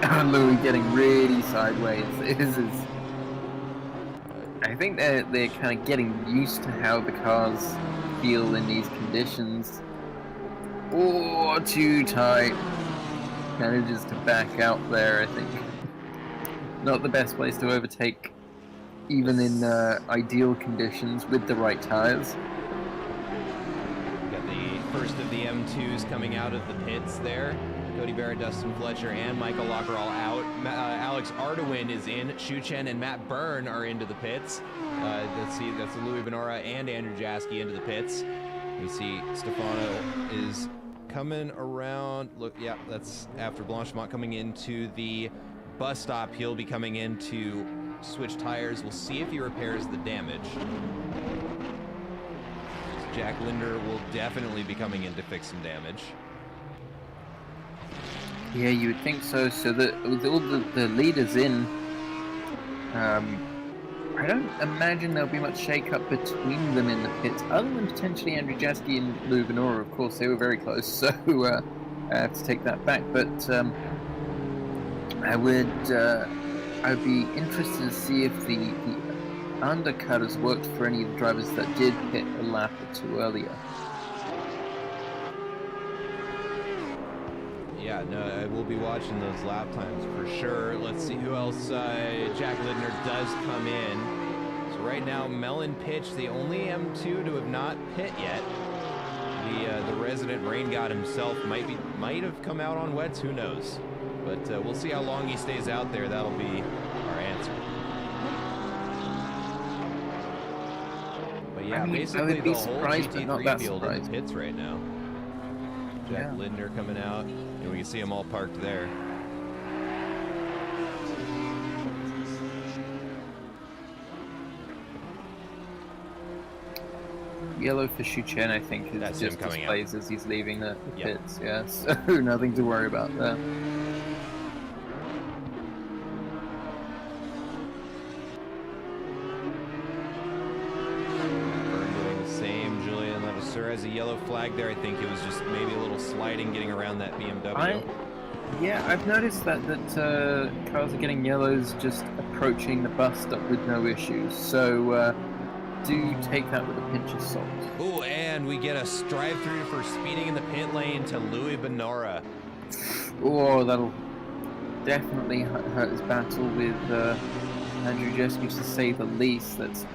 And Louis getting really sideways. I think they're kind of getting used to how the cars feel in these conditions. Oh, too tight. Manages to back out there, I think. Not the best place to overtake, even in ideal conditions with the right tires. Got the first of the M2s coming out of the pits there. Cody Barrett, Dustin Fletcher, and Michael Locke are all out. Alex Arduin is in. Shu Chen and Matt Byrne are into the pits. Let's see, that's Louis Benora and Andrew Jaschke into the pits. We see Stefano is coming around. Look, yeah, that's after Blanchemont coming into the bus stop. He'll be coming in to switch tires. We'll see if he repairs the damage. Jack Linder will definitely be coming in to fix some damage. Yeah, you would think so. So with all the leaders in, I don't imagine there'll be much shake-up between them in the pits, other than potentially Andrew Jaschke and Lou Venora. Of course, they were very close, so I have to take that back. But I'd be interested to see if the undercut has worked for any of the drivers that did pit a lap or two earlier. Yeah, no, we'll be watching those lap times for sure. Let's see who else. Jack Lidner does come in. So right now, Melon Pitch, the only M2 to have not pit yet. The resident rain god himself might have come out on wets. Who knows? But we'll see how long he stays out there. That'll be our answer. But yeah, I mean, basically the whole GT3 field in the pits right now. Jack Lidner coming out, and we can see them all parked there. Yellow for Shuchen, I think, is That's just him coming displays as he's leaving the pits. Yeah, so nothing to worry about there. Has a yellow flag there. I think it was just maybe a little sliding getting around that BMW. Yeah, I've noticed that cars are getting yellows just approaching the bus stop with no issues. So do take that with a pinch of salt. Oh, and we get a drive-through for speeding in the pit lane to Louis Benora. Oh, that'll definitely hurt his battle with Andrew Jeske, to say the least. That's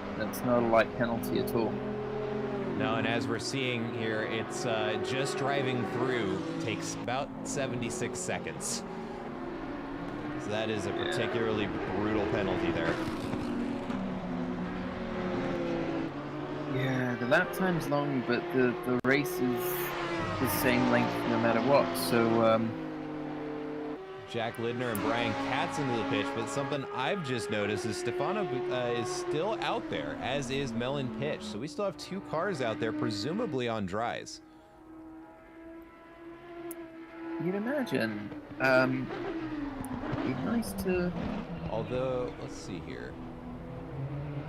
not a light penalty at all. No, and as we're seeing here, it's just driving through takes about 76 seconds. So that is a particularly brutal penalty there. Yeah, the lap time's long, but the race is the same length no matter what. So Jack Lidner and Brian Katz into the pitch, but something I've just noticed is Stefano is still out there, as is Melon Pitch. So we still have two cars out there, presumably on dries. You'd imagine. Be nice to... Although, let's see here.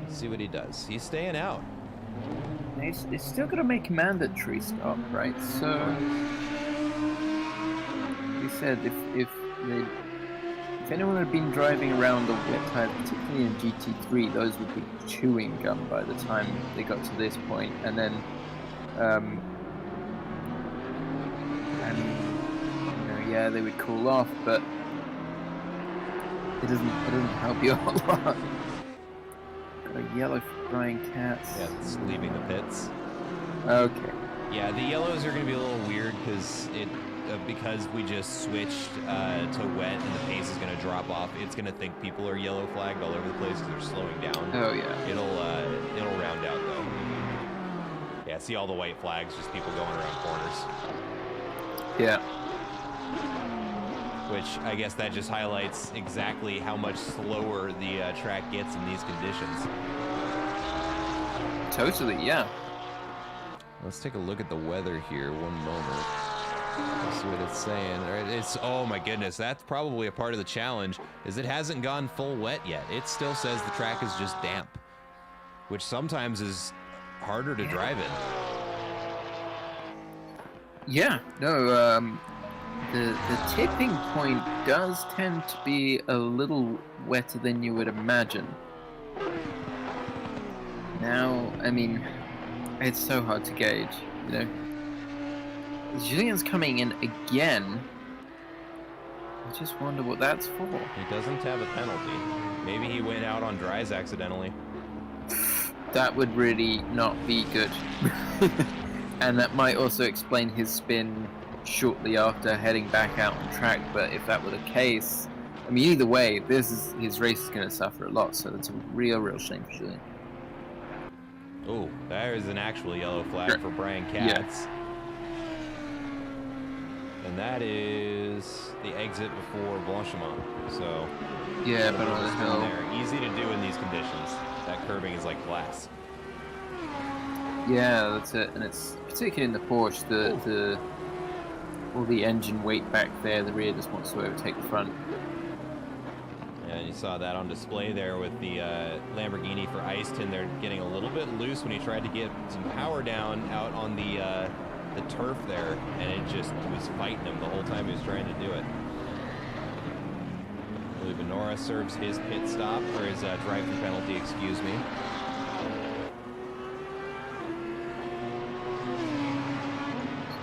Let's see what he does. He's staying out. He's still got to make a mandatory stop, right? So, we said if anyone had been driving around on wet tires, particularly in GT3, those would be chewing gum by the time they got to this point. And then, yeah, they would cool off, but it doesn't help you a whole lot. Got a yellow for Brian Katz. Yeah, it's leaving the pits. Okay. Yeah, the yellows are going to be a little weird because we just switched to wet and the pace is going to drop off. It's going to think people are yellow flagged all over the place because they're slowing down. Oh yeah. It'll round out though. Yeah, see all the white flags, just people going around corners. Yeah. Which I guess that just highlights exactly how much slower the track gets in these conditions. Totally, yeah. Let's take a look at the weather here. One moment. Let's see what it's saying. All right, oh my goodness, that's probably a part of the challenge, is it hasn't gone full wet yet. It still says the track is just damp, which sometimes is harder to drive in. Yeah, no, the tipping point does tend to be a little wetter than you would imagine. Now, I mean, it's so hard to gauge, you know. Julian's coming in again. I just wonder what that's for. He doesn't have a penalty. Maybe he went out on dries accidentally. That would really not be good. And that might also explain his spin shortly after heading back out on track. But if that were the case, I mean, either way, his race is going to suffer a lot. So that's a real shame for Julian. Oh, there is an actual yellow flag for Brian Katz. Yeah. And that is the exit before Blanchimont. So yeah, but on the hill there, easy to do in these conditions. That curbing is like glass. Yeah, that's it, and it's particularly in the Porsche, all the engine weight back there, the rear just wants to overtake the front. And you saw that on display there with the Lamborghini for Easton. They're getting a little bit loose when he tried to get some power down out on the turf there, and it just was fighting him the whole time he was trying to do it. Benora serves his pit stop, or his drive-through penalty, excuse me.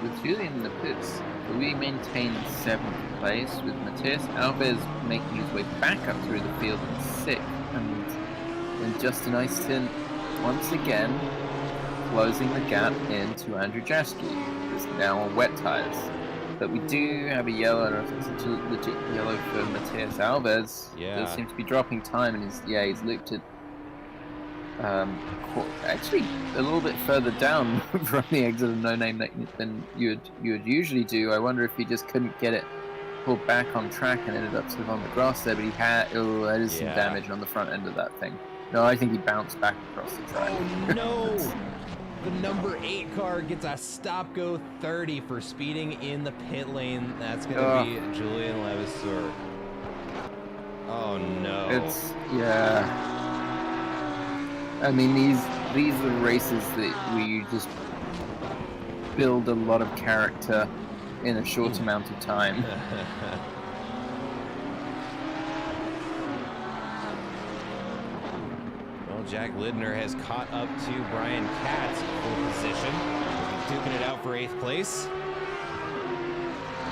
With Julian in the pits, we maintain 7th place, with Matthias Alves making his way back up through the field in 6th, and Justin Eiston once again closing the gap into Andrew Jaschke, who's now on wet tires. But we do have a yellow, and I don't know if it's a legit yellow for Matthias Alves. Yeah. Does seem to be dropping time, and he's looped it actually a little bit further down from the exit of No Name than you would usually do. I wonder if he just couldn't get it pulled back on track and ended up sort of on the grass there, but he had, that is some damage on the front end of that thing. No, I think he bounced back across the track. Oh no! The number 8 car gets a stop-go 30 for speeding in the pit lane. That's gonna be Julian Levasseur. Oh no. Yeah. I mean, these are races where you just build a lot of character in a short amount of time. Well, Jack Lidner has caught up to Brian Katz for position, duking it out for 8th place.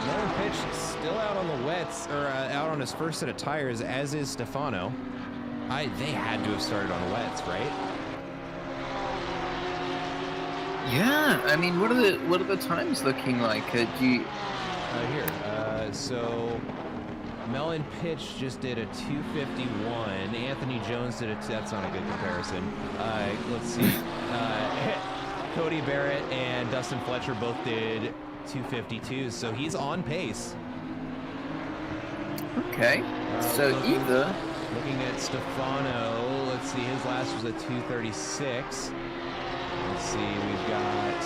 Nolan Pitch still out on the wets, or out on his first set of tires, as is Stefano. They had to have started on wets, right? Yeah, I mean, what are the times looking like? So Melon Pitch just did a 251. Anthony Jones did that's not a good comparison. Let's see. Cody Barrett and Dustin Fletcher both did 252, so he's on pace. Okay, so Looking at Stefano, let's see, his last was a 236. Let's see, we've got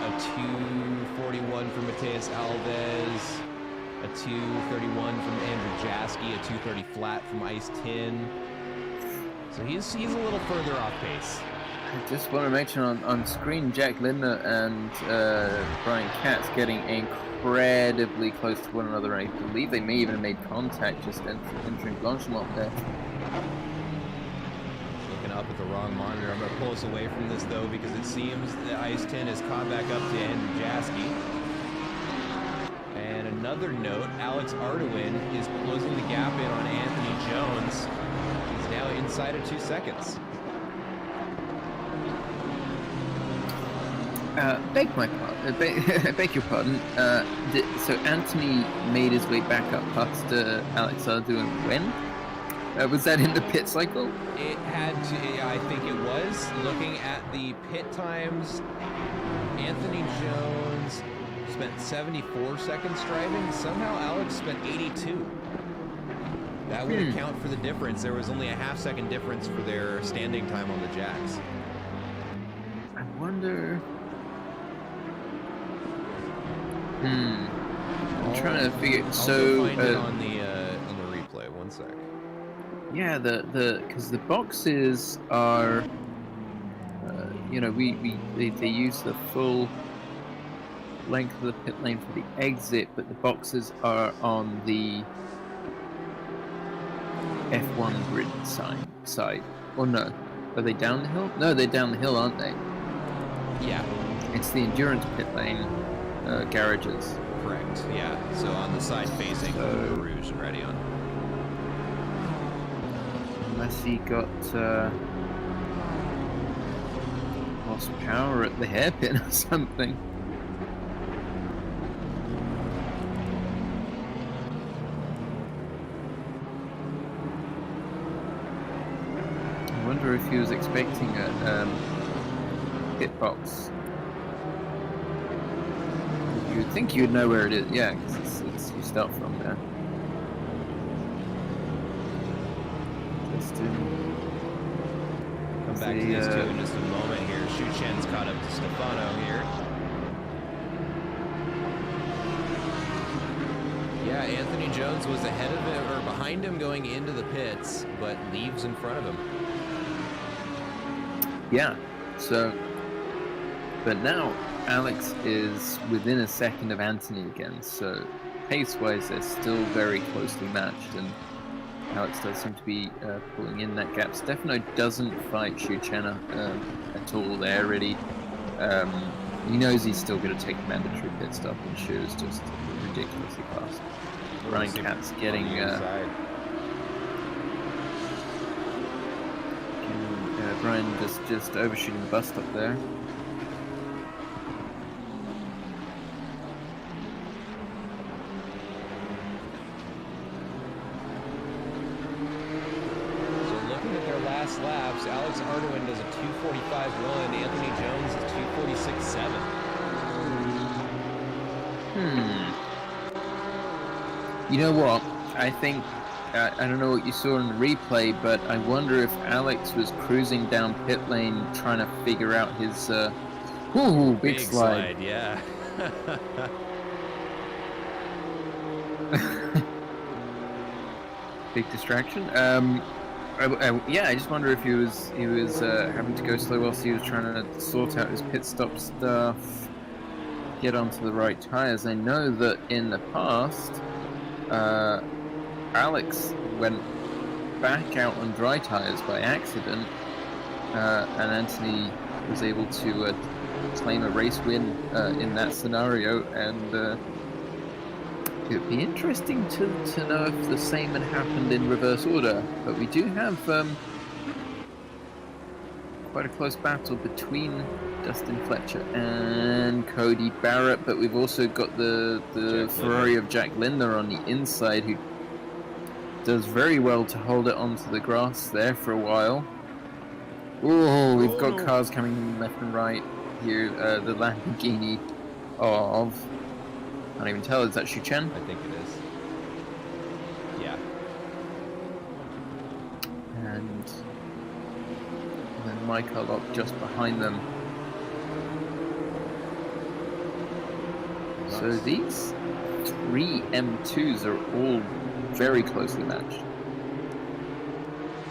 a 241 from Matthias Alves, a 231 from Andrew Jaschke, a 230 flat from Ice Tin. So he's a little further off pace. I just want to mention on screen, Jack Lindner and Brian Katz getting incredibly close to one another. I believe they may even have made contact just entering Blanchemont there. Looking up at the wrong monitor. I'm going to pull us away from this, though, because it seems that Ice Tin has caught back up to Andrew Jaschke. And another note, Alex Arduin is closing the gap in on Anthony Jones. He's now inside of 2 seconds. Beg your pardon. So Anthony made his way back up past Alex Arduin when? Was that in the pit cycle? It had to, I think it was. Looking at the pit times, Anthony Jones spent 74 seconds driving. Somehow Alex spent 82. That would account for the difference. There was only a half-second difference for their standing time on the jacks. I wonder... I'm trying to figure. I'll find it on the replay. 1 sec. Yeah, because the boxes are, they use the full length of the pit lane for the exit, but the boxes are on the F1 grid side. Or no, are they down the hill? No, they're down the hill, aren't they? Yeah. It's the endurance pit lane. Garages. Correct, yeah. So on the side facing Rouge and Radeon. Unless he got lost power at the hairpin or something. I wonder if he was expecting a hitbox. You would think you'd know where it is, yeah, because you start from there. Just come back to these two in just a moment here. Shu Chen's caught up to Stefano here. Yeah, Anthony Jones was ahead of him, or behind him going into the pits, but leaves in front of him. Yeah, so, but now Alex is within a second of Anthony again, so pace-wise they're still very closely matched, and Alex does seem to be pulling in that gap. Stefano doesn't fight Shuchena at all there, really. He knows he's still going to take a mandatory pit stop, and Shu is just ridiculously fast. Brian Katz getting Brian just overshooting the bus stop there. Last laps, Alex Ardoin does a 2:45.1, Anthony Jones is 2:46.7. You know what? I think I don't know what you saw in the replay, but I wonder if Alex was cruising down pit lane trying to figure out his big slide. Yeah. Big distraction. Yeah, I just wonder if he was having to go slow whilst he was trying to sort out his pit stop stuff, get onto the right tires. I know that in the past, Alex went back out on dry tires by accident, and Anthony was able to claim a race win in that scenario, and it would be interesting to know if the same had happened in reverse order. But we do have quite a close battle between Dustin Fletcher and Cody Barrett, but we've also got the Ferrari of Jack Linder on the inside, who does very well to hold it onto the grass there for a while. Oh, we've got cars coming left and right here. The Lamborghini of... I can't even tell, is that Shuchen? I think it is. Yeah. And then Michael Lock just behind them. Nice. So these three M2s are all very closely matched.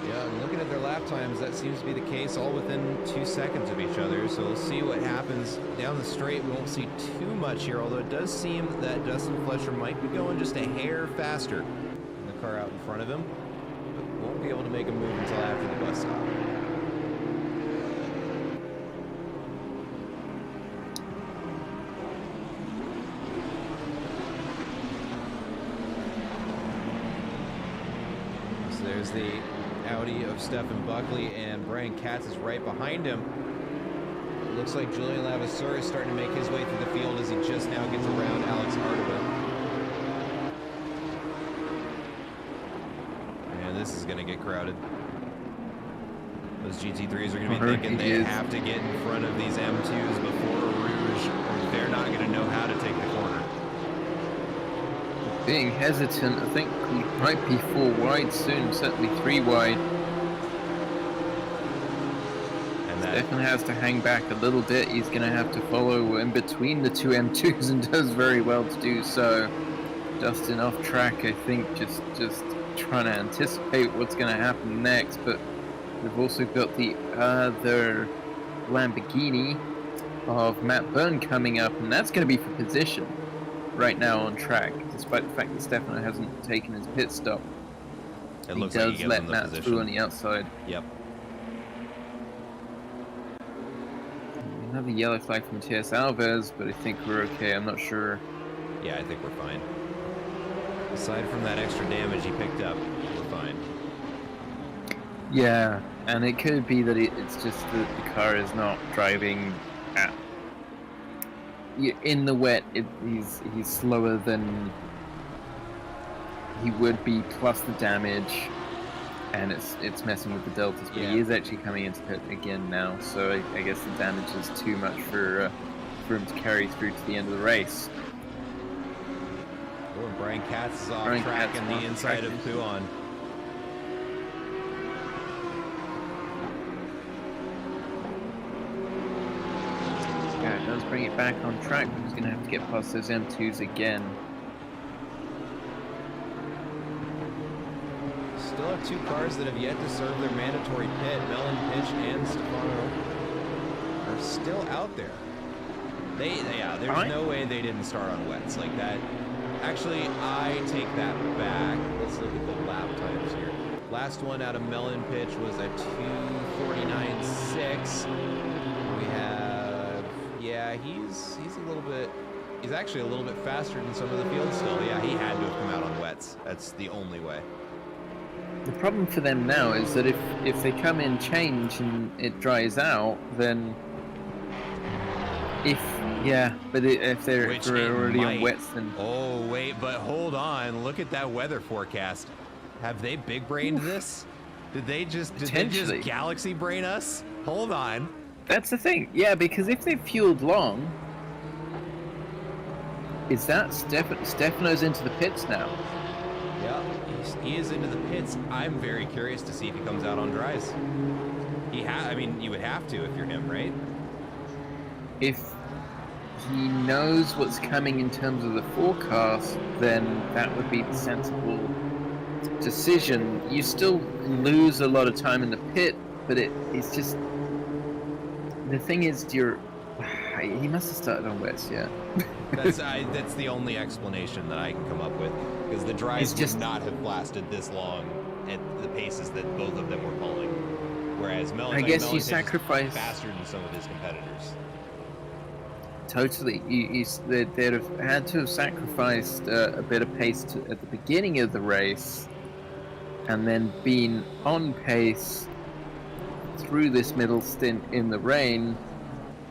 Yeah, and looking at their lap times, that seems to be the case, all within 2 seconds of each other. So we'll see what happens down the straight. We won't see too much here, although it does seem that Dustin Fletcher might be going just a hair faster than the car out in front of him, but won't be able to make a move until after the bus stop. So there's the Audi of Stefan Buckley, and Brian Katz is right behind him. It looks like Julian Lavasseur is starting to make his way through the field as he just now gets around Alex Ardoin. And this is going to get crowded. Those GT3s are going to be thinking they have to get in front of these M2s before Rouge, or they're not going to know how to take the corner. Being hesitant, I think we might be 4 wide soon, certainly 3 wide. And that definitely has to hang back a little bit. He's going to have to follow in between the 2 M2s and does very well to do so. Dustin off track, I think, just trying to anticipate what's going to happen next. But we've also got the other Lamborghini of Matt Byrne coming up, and that's going to be for position right now on track, despite the fact that Stefano hasn't taken his pit stop. It he looks does like he let Matt through on the outside. Yep. Another yellow flag from Matias Alves, but I think we're okay. I'm not sure. Yeah, I think we're fine. Aside from that extra damage he picked up, we're fine. Yeah, and it could be that it's just that the car is not driving at... In the wet, he's slower than he would be, plus the damage, and it's messing with the deltas. But he is actually coming into pit again now, so I guess the damage is too much for him to carry through to the end of the race. Oh, and Brian Katz is off track on the inside of Puon. Does bring it back on track, but he's going to have to get past those M2s again. Still have 2 cars that have yet to serve their mandatory pit. Mellon Pitch and Stefano are still out there. There's no way they didn't start on wets like that. Actually, I take that back. Let's look at the lap times here. Last one out of Melon Pitch was a 2:49.6. We have, yeah, he's a little bit, he's actually a little bit faster than some of the field still. Yeah, he had to have come out on wets. That's the only way. The problem for them now is that if they come in change and it dries out, then if they're already on wets, then oh wait, but hold on, look at that weather forecast. Have they big brained this? Did they just galaxy brain us? Hold on. That's the thing. Yeah, because if they've fueled long, is that Stefano's into the pits now? Yeah, he is into the pits. I'm very curious to see if he comes out on dries. I mean, you would have to if you're him, right? If he knows what's coming in terms of the forecast, then that would be the sensible decision. You still lose a lot of time in the pit, but it's just, the thing is, he must have started on wets, yeah. That's the only explanation that I can come up with, because the dries would not have lasted this long at the paces that both of them were pulling. Whereas Melon, I guess you sacrifice faster than some of his competitors. Totally, they'd have had to have sacrificed a bit of pace at the beginning of the race, and then been on pace through this middle stint in the rain,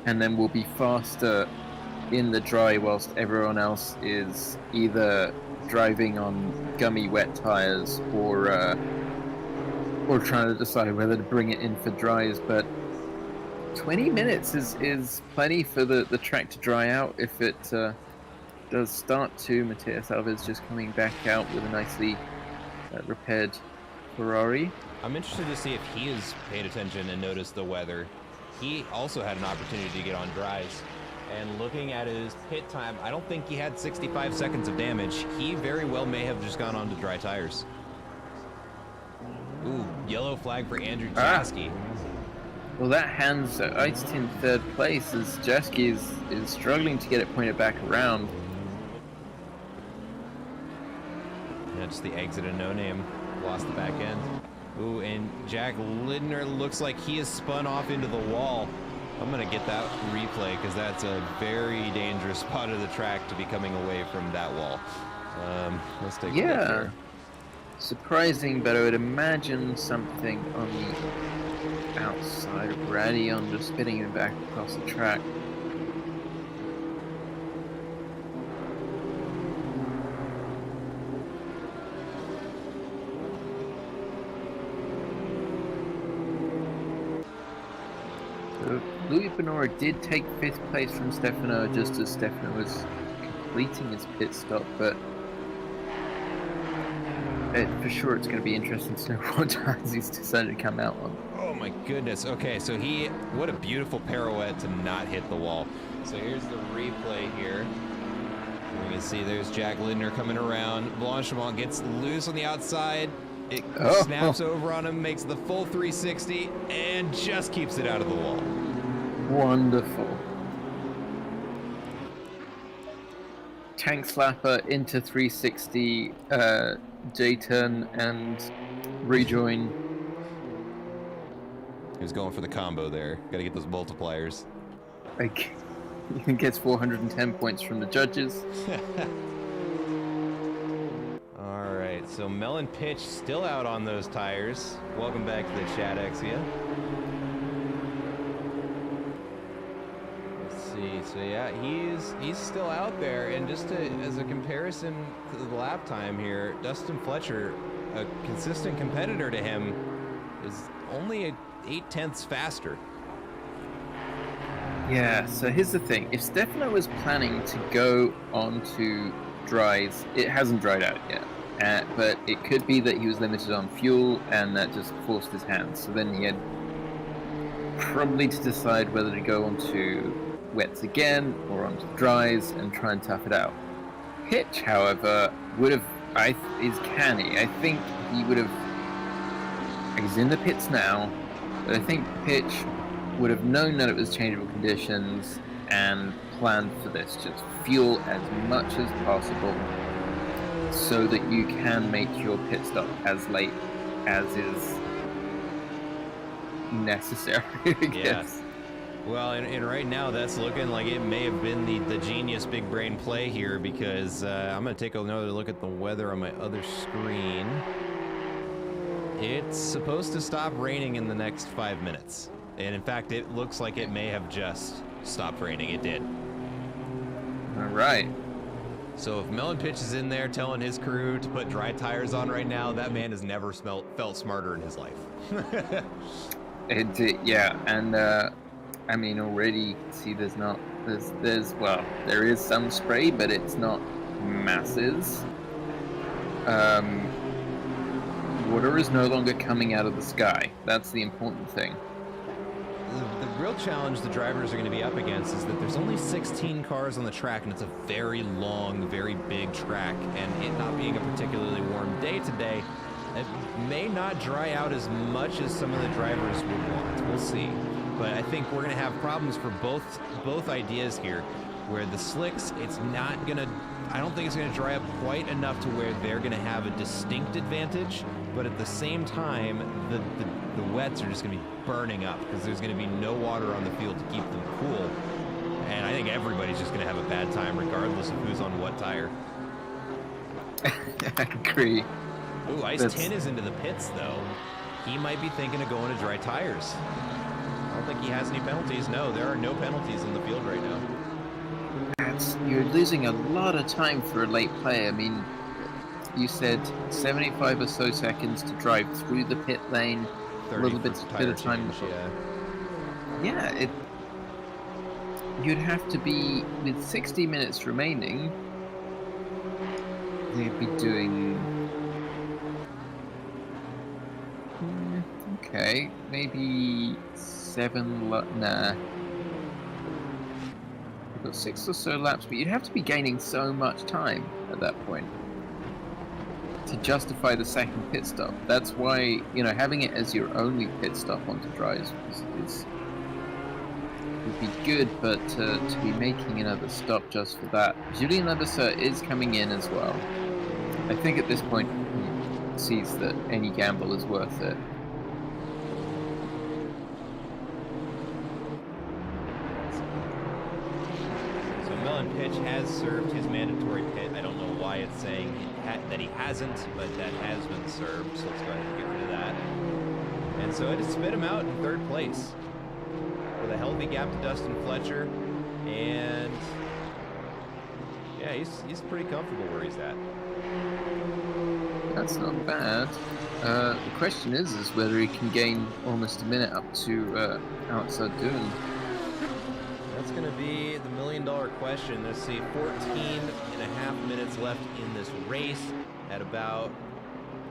and then will be faster in the dry whilst everyone else is either driving on gummy wet tires or trying to decide whether to bring it in for dries. But 20 minutes is plenty for the track to dry out if it does start to. Matías Alves just coming back out with a nicely repaired Ferrari. I'm interested to see if he has paid attention and noticed the weather. He also had an opportunity to get on dries. And looking at his pit time, I don't think he had 65 seconds of damage. He very well may have just gone on to dry tires. Ooh, yellow flag for Andrew Jaski. Well, that hands Eist in third place as Jaski is struggling to get it pointed back around. Yeah, just the exit of No Name. Lost the back end. Ooh, and Jack Lindner looks like he is spun off into the wall. I'm going to get that replay because that's a very dangerous spot of the track to be coming away from that wall. Let's take a look here. Surprising, but I would imagine something on the outside of Radion just spinning him back across the track. Louis Benora did take 5th place from Stefano just as Stefano was completing his pit stop, but for sure it's going to be interesting to know what tires he's decided to come out on. Oh my goodness. Okay, so what a beautiful pirouette to not hit the wall. So here's the replay here. You can see there's Jack Lindner coming around. Blanchimont gets loose on the outside. It snaps over on him, makes the full 360, and just keeps it out of the wall. Wonderful. Tank slapper into 360 J-turn and rejoin. He was going for the combo there. Got to get those multipliers. He gets 410 points from the judges. All right, so Melon Pitch still out on those tires. Welcome back to the chat, Exia. So yeah, he's still out there, and just as a comparison to the lap time here, Dustin Fletcher, a consistent competitor to him, is only 8/10 faster. Yeah, so here's the thing. If Stefano was planning to go on to dries, it hasn't dried out yet, but it could be that he was limited on fuel and that just forced his hands. So then he had probably to decide whether to go onto wets again or onto dries and try and tough it out. Pitch, however, is canny. I think he would have. He's in the pits now, but I think Pitch would have known that it was changeable conditions and planned for this. Just fuel as much as possible so that you can make your pit stop as late as is necessary, I guess. Well, and right now that's looking like it may have been the genius big brain play here, because I'm going to take another look at the weather on my other screen. It's supposed to stop raining in the next 5 minutes. And in fact, it looks like it may have just stopped raining. It did. All right. So if Melon Pitch is in there telling his crew to put dry tires on right now, that man has never felt smarter in his life. Yeah, and I mean, already you can see there's there is some spray, but it's not masses. Water is no longer coming out of the sky. That's the important thing. The real challenge the drivers are going to be up against is that there's only 16 cars on the track, and it's a very long, very big track, and it not being a particularly warm day today, it may not dry out as much as some of the drivers would want. We'll see. But I think we're going to have problems for both ideas here, where the slicks, it's not going to, I don't think it's going to dry up quite enough to where they're going to have a distinct advantage, but at the same time, the wets are just going to be burning up because there's going to be no water on the field to keep them cool. And I think everybody's just going to have a bad time regardless of who's on what tire. I agree. Ooh, Ice Tin is into the pits, though. He might be thinking of going to dry tires. I don't think he has any penalties. No, there are no penalties in the field right now. You're losing a lot of time for a late play. I mean, you said 75 or so seconds to drive through the pit lane. A little bit of time. Change, yeah, you'd have to be, with 60 minutes remaining, they'd be doing... Okay, maybe 7... Nah. You've got 6 or so laps, but you'd have to be gaining so much time at that point to justify the second pit stop. That's why, having it as your only pit stop onto dries would be good, but to be making another stop just for that. Julien Levasseur is coming in as well. I think at this point he sees that any gamble is worth it. So Melon Pitch has served his mandatory pit. I don't know why it's saying that he hasn't, but that has been served, so let's go ahead and get rid of that. And so it has spit him out in third place with a healthy gap to Dustin Fletcher, and yeah, he's pretty comfortable where he's at. That's not bad. The question is whether he can gain almost a minute up to outside Dune. That's going to be the million-dollar question. Let's see, 14.5 minutes left in this race at about,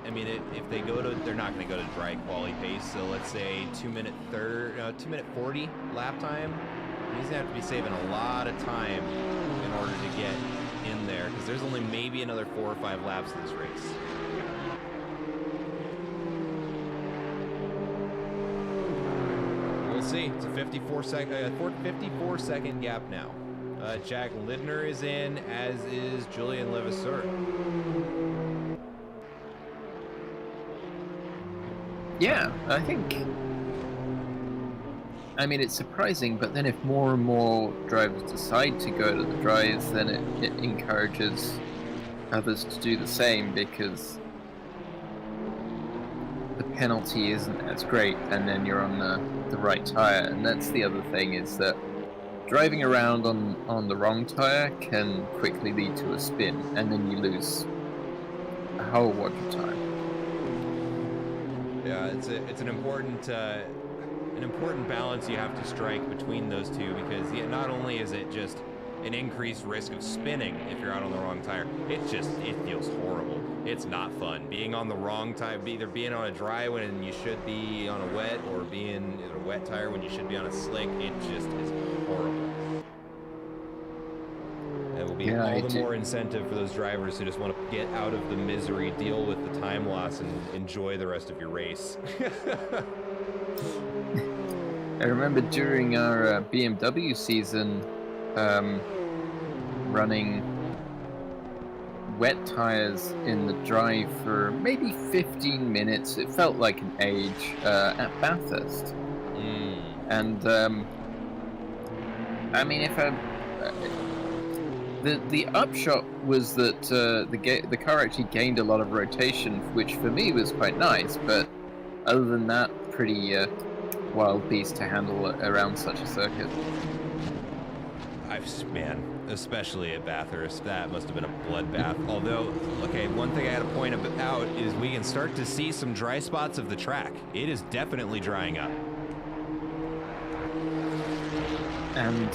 I mean, if they go to, they're not going to go to dry quali pace, so let's say 2 minute 40 lap time. He's going to have to be saving a lot of time in order to get in there, because there's only maybe another 4 or 5 laps of this race. We'll see. It's a 54 second gap now. Jack Lidner is in, as is Julien Levasseur. Yeah, I mean, it's surprising, but then if more and more drivers decide to go to the dries, then it encourages others to do the same, because the penalty isn't as great, and then you're on the right tire. And that's the other thing, is that driving around on the wrong tire can quickly lead to a spin, and then you lose a whole wad of time. Yeah, it's an important balance you have to strike between those two, because not only is it just an increased risk of spinning if you're out on the wrong tire, it feels horrible. It's not fun being on the wrong tire, either being on a dry when you should be on a wet, or being in a wet tire when you should be on a slick. It just is horrible. It will be all the more incentive for those drivers who just want to get out of the misery, deal with the time loss, and enjoy the rest of your race. I remember during our BMW season, running wet tires in the drive for maybe 15 minutes. It felt like an age at Bathurst. And I mean, if the upshot was that the car actually gained a lot of rotation, which for me was quite nice. But other than that, pretty wild beast to handle around such a circuit. Man, especially at Bathurst, that must have been a bloodbath. Although, okay, one thing I had to point out is we can start to see some dry spots of the track. It is definitely drying up. And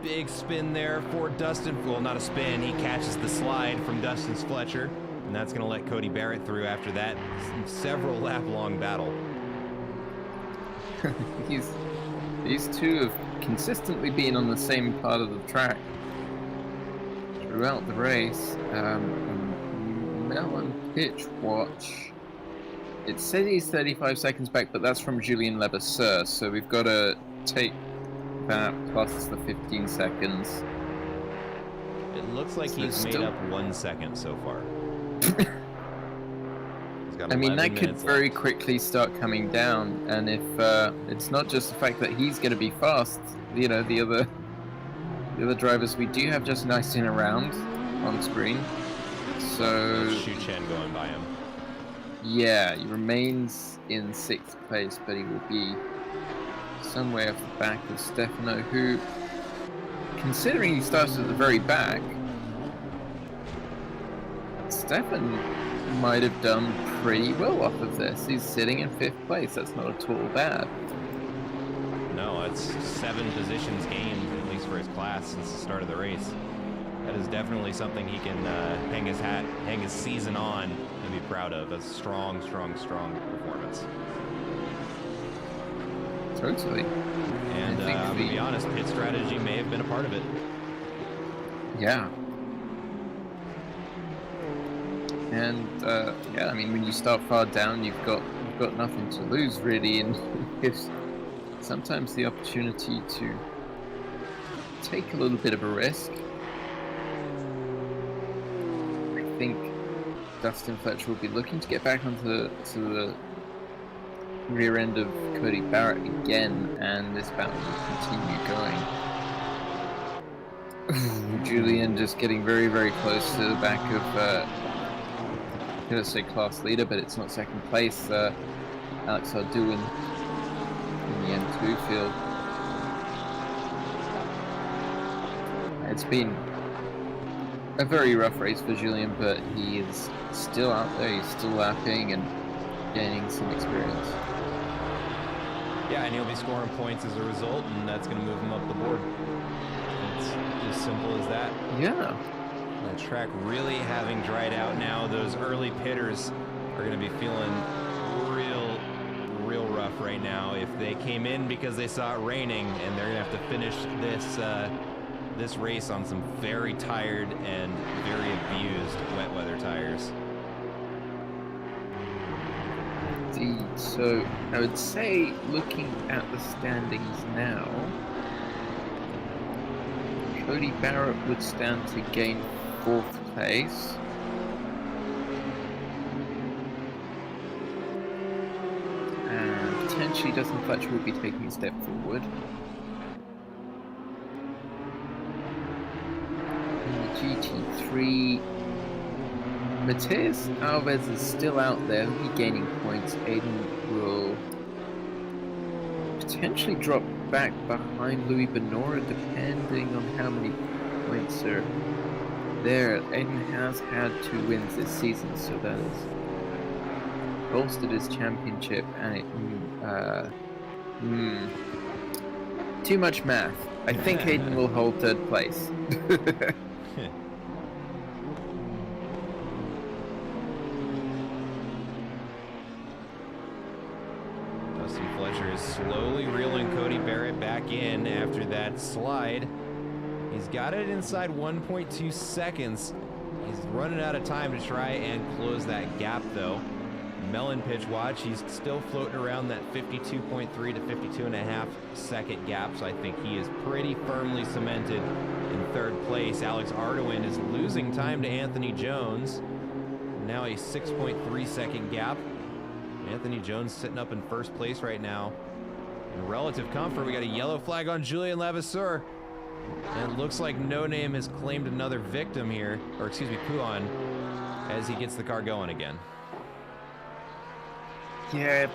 big spin there for Dustin. Well, not a spin. He catches the slide from Dustin's Fletcher, and that's going to let Cody Barrett through after that several lap-long battle. These two have consistently been on the same part of the track throughout the race. Melon pitch watch. It said he's 35 seconds back, but that's from Julien Levasseur, so we've got to take that plus the 15 seconds. It looks like he's made up 1 second so far. I mean, that could very quickly start coming down, and if it's not just the fact that he's going to be fast, you know, the other drivers we do have just nice in around on screen. So Xu Chen going by him. Yeah, he remains in 6th place, but he will be somewhere off the back of Stefano, who, considering he started at the very back, Stefan might have done pretty well off of this. He's sitting in 5th place. That's not at all bad. No, it's 7 positions gained, at least for his class, since the start of the race. That is definitely something he can hang his season on and be proud of. A strong, strong, strong performance. Totally. And to be honest, pit strategy may have been a part of it. Yeah. And yeah, I mean, when you start far down, you've got nothing to lose really, and gives sometimes the opportunity to take a little bit of a risk. I think Dustin Fletcher will be looking to get back onto the rear end of Cody Barrett again, and this battle will continue going. Julien just getting very, very close to the back of I'm going to say class leader, but it's not 2nd place. Alex Arduin in the M2 field. It's been a very rough race for Julien, but he is still out there. He's still lapping and gaining some experience. Yeah, and he'll be scoring points as a result, and that's going to move him up the board. It's as simple as that. Yeah. The track really having dried out now. Those early pitters are going to be feeling real rough right now. If they came in because they saw it raining, and they're going to have to finish this race on some very tired and very abused wet weather tires. Indeed. So I would say, looking at the standings now, Cody Barrett would stand to gain 4th place. And potentially Dustin Fletcher will be taking a step forward. In the GT3, Mateus Alves is still out there. He'll be gaining points. Aiden will potentially drop back behind Louis Benora, depending on how many points are there. Aiden has had 2 wins this season, so that has bolstered his championship, and it too much math. I think Aiden will hold 3rd place. Dustin Fletcher is slowly reeling Cody Barrett back in after that slide. He's got it inside 1.2 seconds. He's running out of time to try and close that gap, though. Melon pitch watch, he's still floating around that 52.3 to 52.5 second gap, so I think he is pretty firmly cemented in third place. Alex Ardoin is losing time to Anthony Jones. Now a 6.3 second gap. Anthony Jones sitting up in first place right now. In relative comfort, we got a yellow flag on Julian Levasseur. And it looks like No Name has claimed another victim here, or excuse me, Puan, as he gets the car going again. Yeah,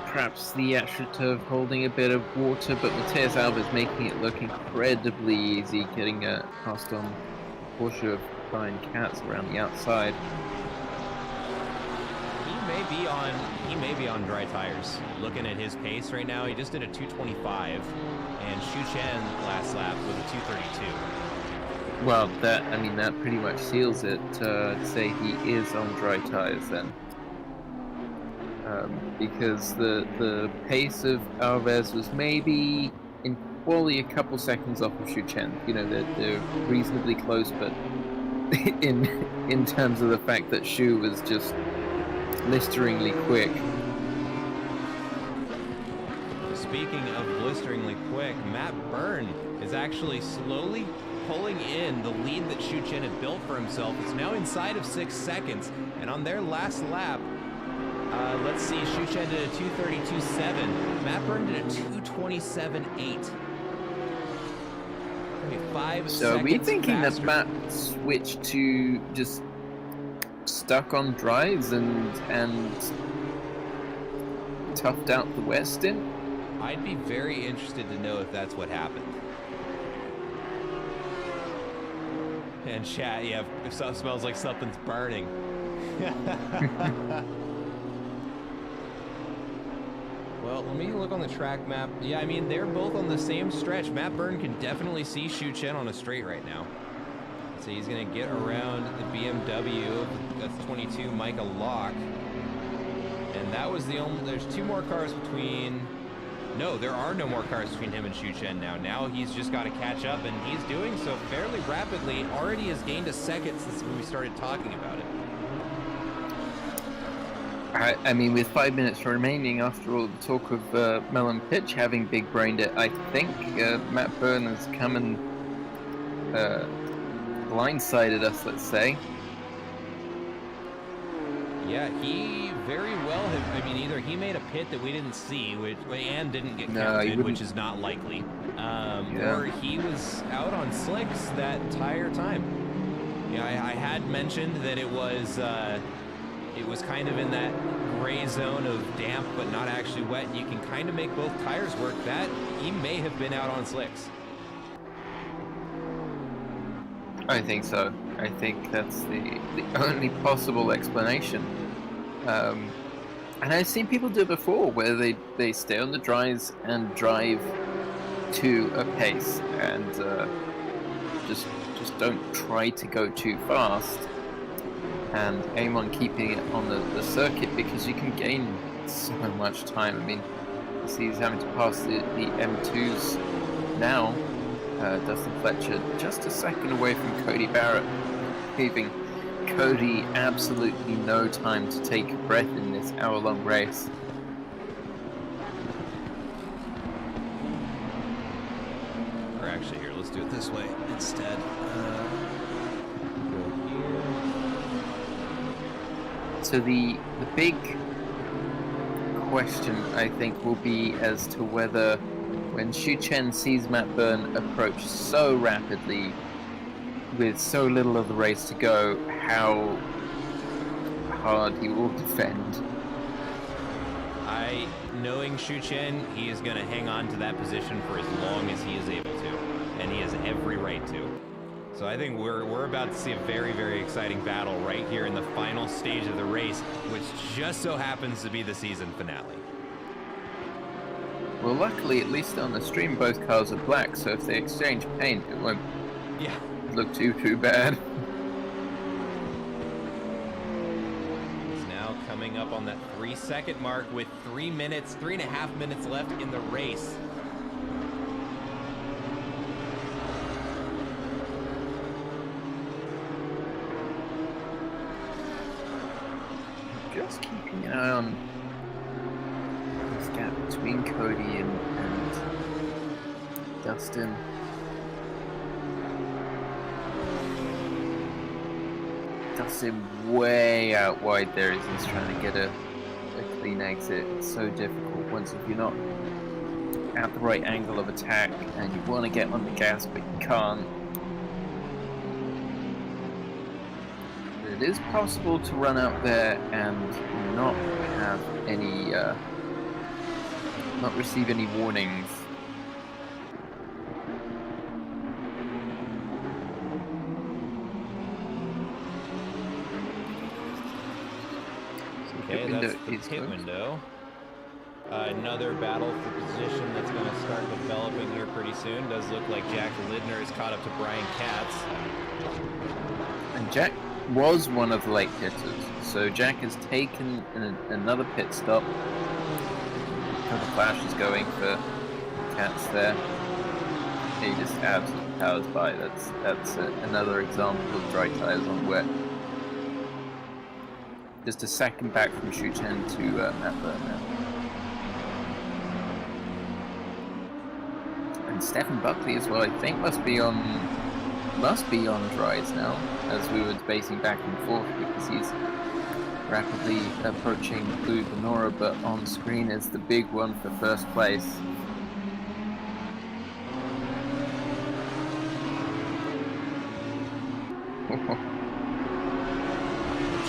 perhaps the AstroTurf holding a bit of water, but Matheus Alves making it look incredibly easy, getting past on a portion of Brian Katz around the outside. He may be on dry tires. Looking at his pace right now, he just did a 225, and Xu Chen last lap with a 232. Well, that pretty much seals it. I'd say he is on dry tires then. Because the pace of Alves was maybe in quality a couple seconds off of Xu Chen. You know, they're reasonably close, but in terms of the fact that Xu was just blisteringly quick. Speaking of blisteringly quick, Matt Byrne is actually slowly pulling in the lead that Xu Chen had built for himself. It's now inside of 6 seconds, and on their last lap, let's see, Xu Chen did a 232.7. Matt Byrne did a 227.8. 5 so seconds are we thinking faster. that Matt switched to just stuck on dries and toughed out the West stint? I'd be very interested to know if that's what happened. And chat, yeah, if something smells like something's burning. Well, let me look on the track map. Yeah, I mean, they're both on the same stretch. Matt Byrne can definitely see Xu Chen on a straight right now. So he's going to get around the BMW. That's 22, Micah Locke. And that was the only... There's 2 more cars between... No, there are no more cars between him and Xu Chen now. Now he's just got to catch up, and he's doing so fairly rapidly. Already has gained a second since when we started talking about it. I mean, with 5 minutes remaining, after all the talk of Melon Pitch having big-brained it, I think Matt Byrne has come and blindsided us, let's say. Yeah, he very well have, I mean, either he made a pit that we didn't see, and didn't get counted, which is not likely, or he was out on slicks that entire time. Yeah, I had mentioned that it was kind of in that gray zone of damp but not actually wet, and you can kind of make both tires work. That he may have been out on slicks. I think so. I think that's the only possible explanation. And I've seen people do it before, where they stay on the dries and drive to a pace, and just don't try to go too fast, and aim on keeping it on the circuit, because you can gain so much time. I mean, you see he's having to pass the M2s now. Dustin Fletcher just a second away from Cody Barrett, leaving Cody absolutely no time to take a breath in this hour-long race. Or actually, here, let's do it this way instead. So the big question, I think, will be as to whether, when Xu Chen sees Matt Byrne approach so rapidly with so little of the race to go, how hard he will defend. Knowing Xu Chen, he is going to hang on to that position for as long as he is able to, and he has every right to. So I think we're about to see a very, very exciting battle right here in the final stage of the race, which just so happens to be the season finale. Well, luckily, at least on the stream, both cars are black, so if they exchange paint, it won't look too bad. He's now coming up on that 3-second mark with 3.5 minutes left in the race. Just keeping an an eye on this gap between Cody and Dustin. Dustin way out wide there as he's trying to get a clean exit. It's so difficult once if you're not at the right angle of attack and you want to get on the gas but you can't. It is possible to run out there and not have any, not receive any warnings. Okay, that's the pit window. Another battle for position that's going to start developing here pretty soon. Does look like Jack Lidner is caught up to Brian Katz. And Jack was one of the late hitters, so Jack has taken another pit stop. The Flash is going for Katz there. He just absolutely powers by. That's another example of dry tires on wet. Just a second back from Shu Chen to Matt Byrne now. And Stephen Buckley as well, I think must be on dries now, as we were debating back and forth, because he's rapidly approaching Louis Benora, but on screen is the big one for first place.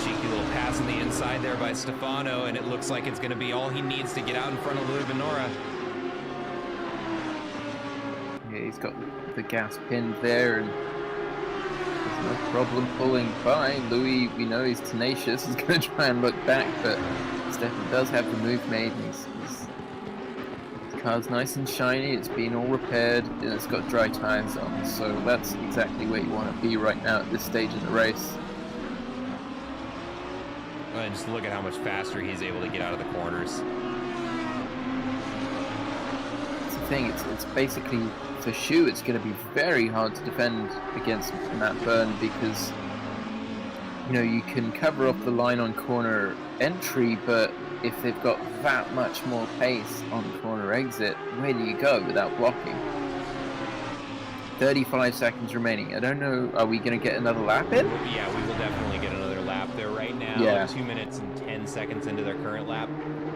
Cheeky little pass on the inside there by Stefano, and it looks like it's going to be all he needs to get out in front of Louis Benora. Yeah, he's got the gas pinned there, and there's no problem pulling by. Louis, we know he's tenacious, he's going to try and look back, but Stefan does have the move made. His car's nice and shiny, it's been all repaired, and it's got dry tires on, so that's exactly where you want to be right now at this stage of the race. And just look at how much faster he's able to get out of the corners. That's the thing, it's basically, for Shu, it's going to be very hard to defend against Matt Byrne, because you can cover up the line on corner entry, but if they've got that much more pace on corner exit, where do you go without blocking? 35 seconds remaining. I don't know, are we going to get another lap in? Yeah, we will definitely get another lap. They're right now 2 minutes and 10 seconds into their current lap.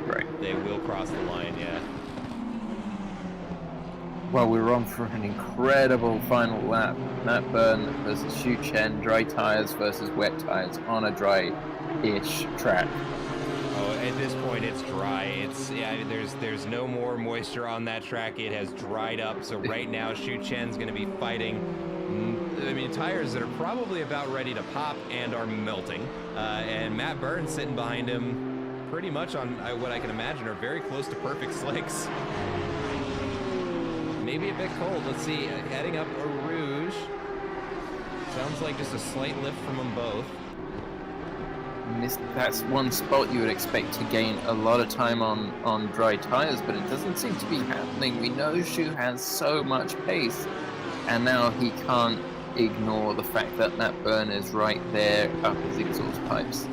Right. They will cross the line, yeah. Well, we're on for an incredible final lap. Matt Byrne versus Shu Chen, dry tires versus wet tires on a dry-ish track. Oh, at this point it's dry. There's no more moisture on that track. It has dried up. So right now Shu Chen's going to be fighting, tires that are probably about ready to pop and are melting. And Matt Byrne sitting behind him, pretty much on what I can imagine are very close to perfect slicks. Maybe a bit cold. Let's see. Heading up a Rouge. Sounds like just a slight lift from them both. That's one spot you would expect to gain a lot of time on dry tires, but it doesn't seem to be happening. We know Shu has so much pace, and now he can't ignore the fact that Matt Byrne is right there up his exhaust pipes.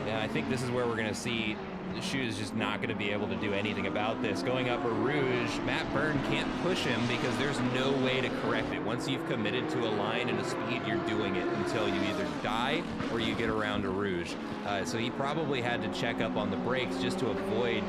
Yeah, I think this is where we're going to see Shu is just not going to be able to do anything about this. Going up a Rouge, Matt Byrne can't push him because there's no way to correct it. Once you've committed to a line and a speed, you're doing it until you either die or you get around a Rouge. So he probably had to check up on the brakes just to avoid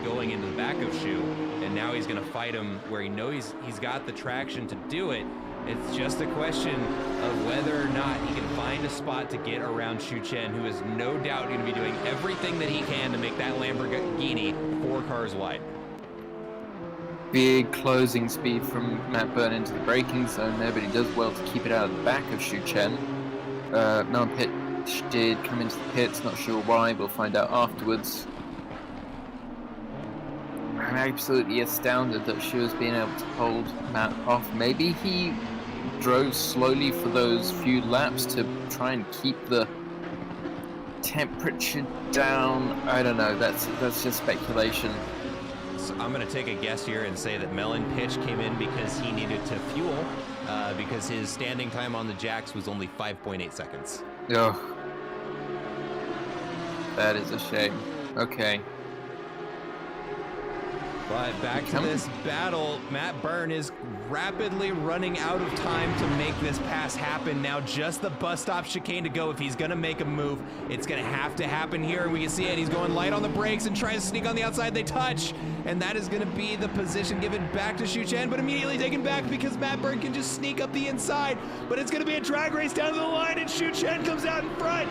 going into the back of Shu. And now he's going to fight him where he knows he's got the traction to do it. It's just a question of whether or not he can find a spot to get around Shu Chen, who is no doubt going to be doing everything that he can to make that Lamborghini 4 cars wide. Big closing speed from Matt Byrne into the braking zone there, but he does well to keep it out of the back of Shu Chen. Melon Pitch did come into the pits, not sure why, we'll find out afterwards. I'm absolutely astounded that Shu has been able to hold Matt off. Maybe he drove slowly for those few laps to try and keep the temperature down. I don't know, that's just speculation. So I'm going to take a guess here and say that Melon Pitch came in because he needed to fuel, because his standing time on the jacks was only 5.8 seconds. Ugh. That is a shame. Okay. But back to this battle, Matt Byrne is rapidly running out of time to make this pass happen. Now just the bus stop chicane to go if he's gonna make a move. It's gonna have to happen here, and we can see it. He's going light on the brakes and tries to sneak on the outside. They touch, and that is gonna be the position given back to Shu Chen, but immediately taken back because Matt Byrne can just sneak up the inside. But it's gonna be a drag race down to the line, and Shu Chen comes out in front.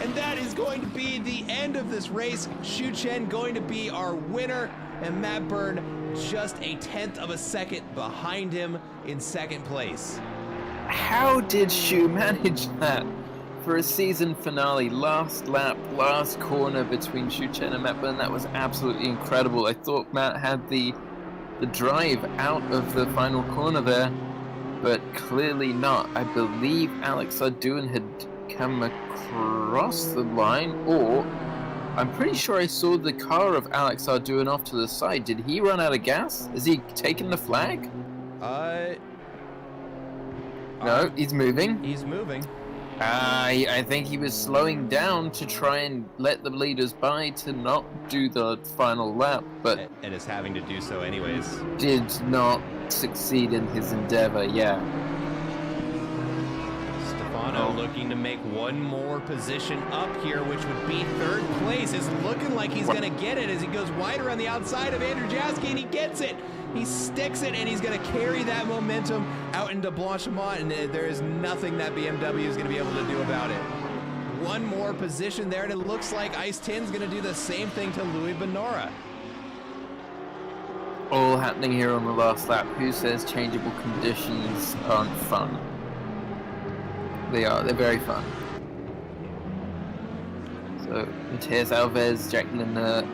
And that is going to be the end of this race. Shu Chen going to be our winner, and Matt Byrne just a 1/10 of a second behind him in second place. How did Shu manage that for a season finale? Last lap, last corner between Shu Chen and Matt Byrne. That was absolutely incredible. I thought Matt had the drive out of the final corner there, but clearly not. I believe Alex Ardoin had come across the line, or I'm pretty sure I saw the car of Alex Ardoin off to the side. Did he run out of gas? Is he taking the flag? No, he's moving. He's moving. I think he was slowing down to try and let the leaders by to not do the final lap, but And is having to do so anyways. did not succeed in his endeavor, yeah. Stefano looking to make one more position up here, which would be third place. It's looking like he's going to get it as he goes wider on the outside of Andrew Jaski, and he gets it. He sticks it, and he's going to carry that momentum out into Blanchimont, and there is nothing that BMW is going to be able to do about it. One more position there, and it looks like Ice Tin's going to do the same thing to Louis Benora. All happening here on the last lap. Who says changeable conditions aren't fun? They are. They're very fun. So, Matthias Alves, Jack Lindner,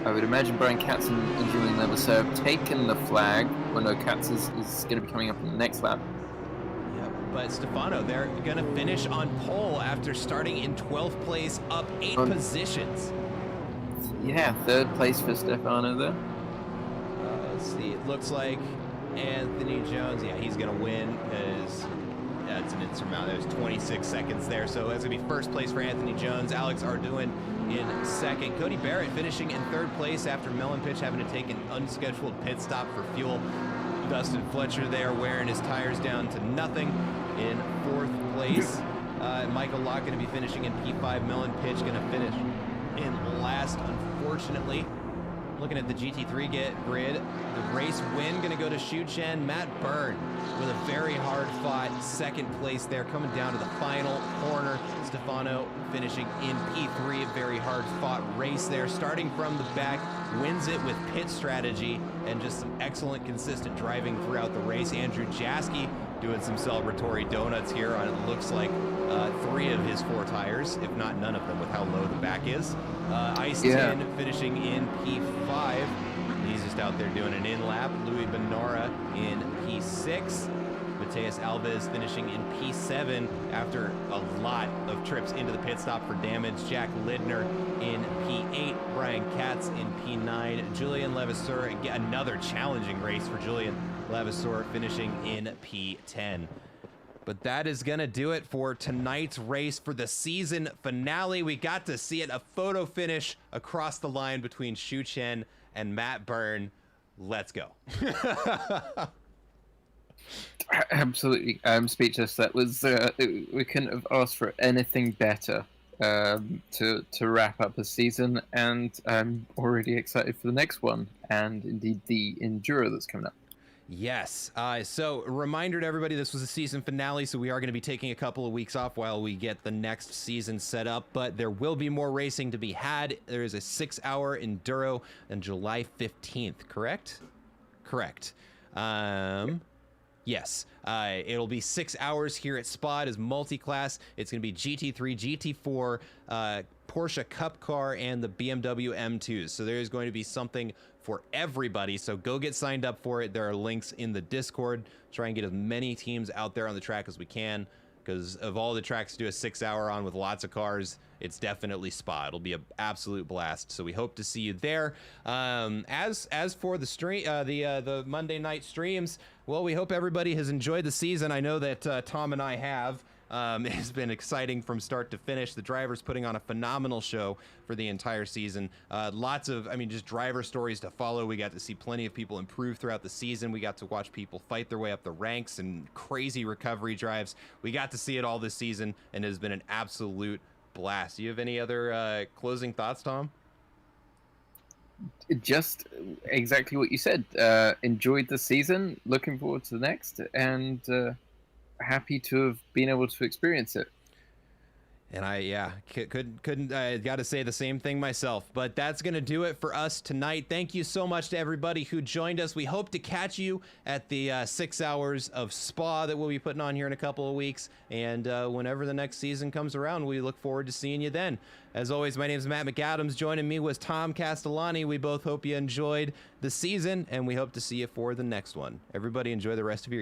I would imagine Brian Katz and Julian Levasseur have taken the flag. Well, no, Katz is going to be coming up in the next lap. Yeah, but Stefano, they're going to finish on pole after starting in 12th place, up 8 positions. Yeah, third place for Stefano there. Let's see. It looks like Anthony Jones, yeah, he's going to win because that's an insurmountable. There's 26 seconds there, so that's going to be first place for Anthony Jones. Alex Ardoin in second. Cody Barrett finishing in third place after Mellon Pitch having to take an unscheduled pit stop for fuel. Dustin Fletcher there wearing his tires down to nothing in fourth place. Michael Locke going to be finishing in P5. Mellon Pitch going to finish in last, unfortunately. Looking at the GT3 grid, the race win going to go to Shu Chen. Matt Byrne with a very hard-fought second place there, coming down to the final corner. Stefano finishing in P3, a very hard-fought race there. Starting from the back, wins it with pit strategy and just some excellent, consistent driving throughout the race. Andrew Jaski doing some celebratory donuts here on, it looks like, 3 of his 4 tires, if not none of them, with how low the back is. Ice Tin finishing in P5. He's just out there doing an in-lap. Louis Benora in P6. Matthias Alves finishing in P7 after a lot of trips into the pit stop for damage. Jack Lidner in P8. Brian Katz in P9. Julian Levasseur, again, another challenging race for Julian Levasseur, finishing in P10. But that is going to do it for tonight's race for the season finale. We got to see it, a photo finish across the line between Shu Chen and Matt Byrne. Let's go. Absolutely. I'm speechless. That was, we couldn't have asked for anything better to wrap up the season. And I'm already excited for the next one, and indeed the Enduro that's coming up. Yes. So, a reminder to everybody, this was a season finale, so we are going to be taking a couple of weeks off while we get the next season set up, but there will be more racing to be had. There is a 6-hour Enduro on July 15th, correct? Correct. Yes. It'll be 6 hours here at Spot as Multiclass. It's going to be GT3, GT4, Porsche Cup Car, and the BMW M2s. So there's going to be something for everybody, so go get signed up for it. There are links in the Discord. Try and get as many teams out there on the track as we can, because of all the tracks to do a 6-hour on with lots of cars, it's definitely Spa. It'll be an absolute blast, so we hope to see you there. As for the stream, the Monday night streams, well, we hope everybody has enjoyed the season. I know that Tom and I have. It's been exciting from start to finish. The drivers putting on a phenomenal show for the entire season. Lots of, just driver stories to follow. We got to see plenty of people improve throughout the season. We got to watch people fight their way up the ranks and crazy recovery drives. We got to see it all this season, and it has been an absolute blast. Do you have any other closing thoughts, Tom? Just exactly what you said. Enjoyed the season, looking forward to the next, and happy to have been able to experience it. And couldn't got to say the same thing myself. But that's going to do it for us tonight. Thank you so much to everybody who joined us. We hope to catch you at the 6 hours of Spa that we'll be putting on here in a couple of weeks. And whenever the next season comes around, we look forward to seeing you then. As always, my name is Matt McAdams. Joining me was Tom Castellani. We both hope you enjoyed the season, and we hope to see you for the next one. Everybody enjoy the rest of your evening.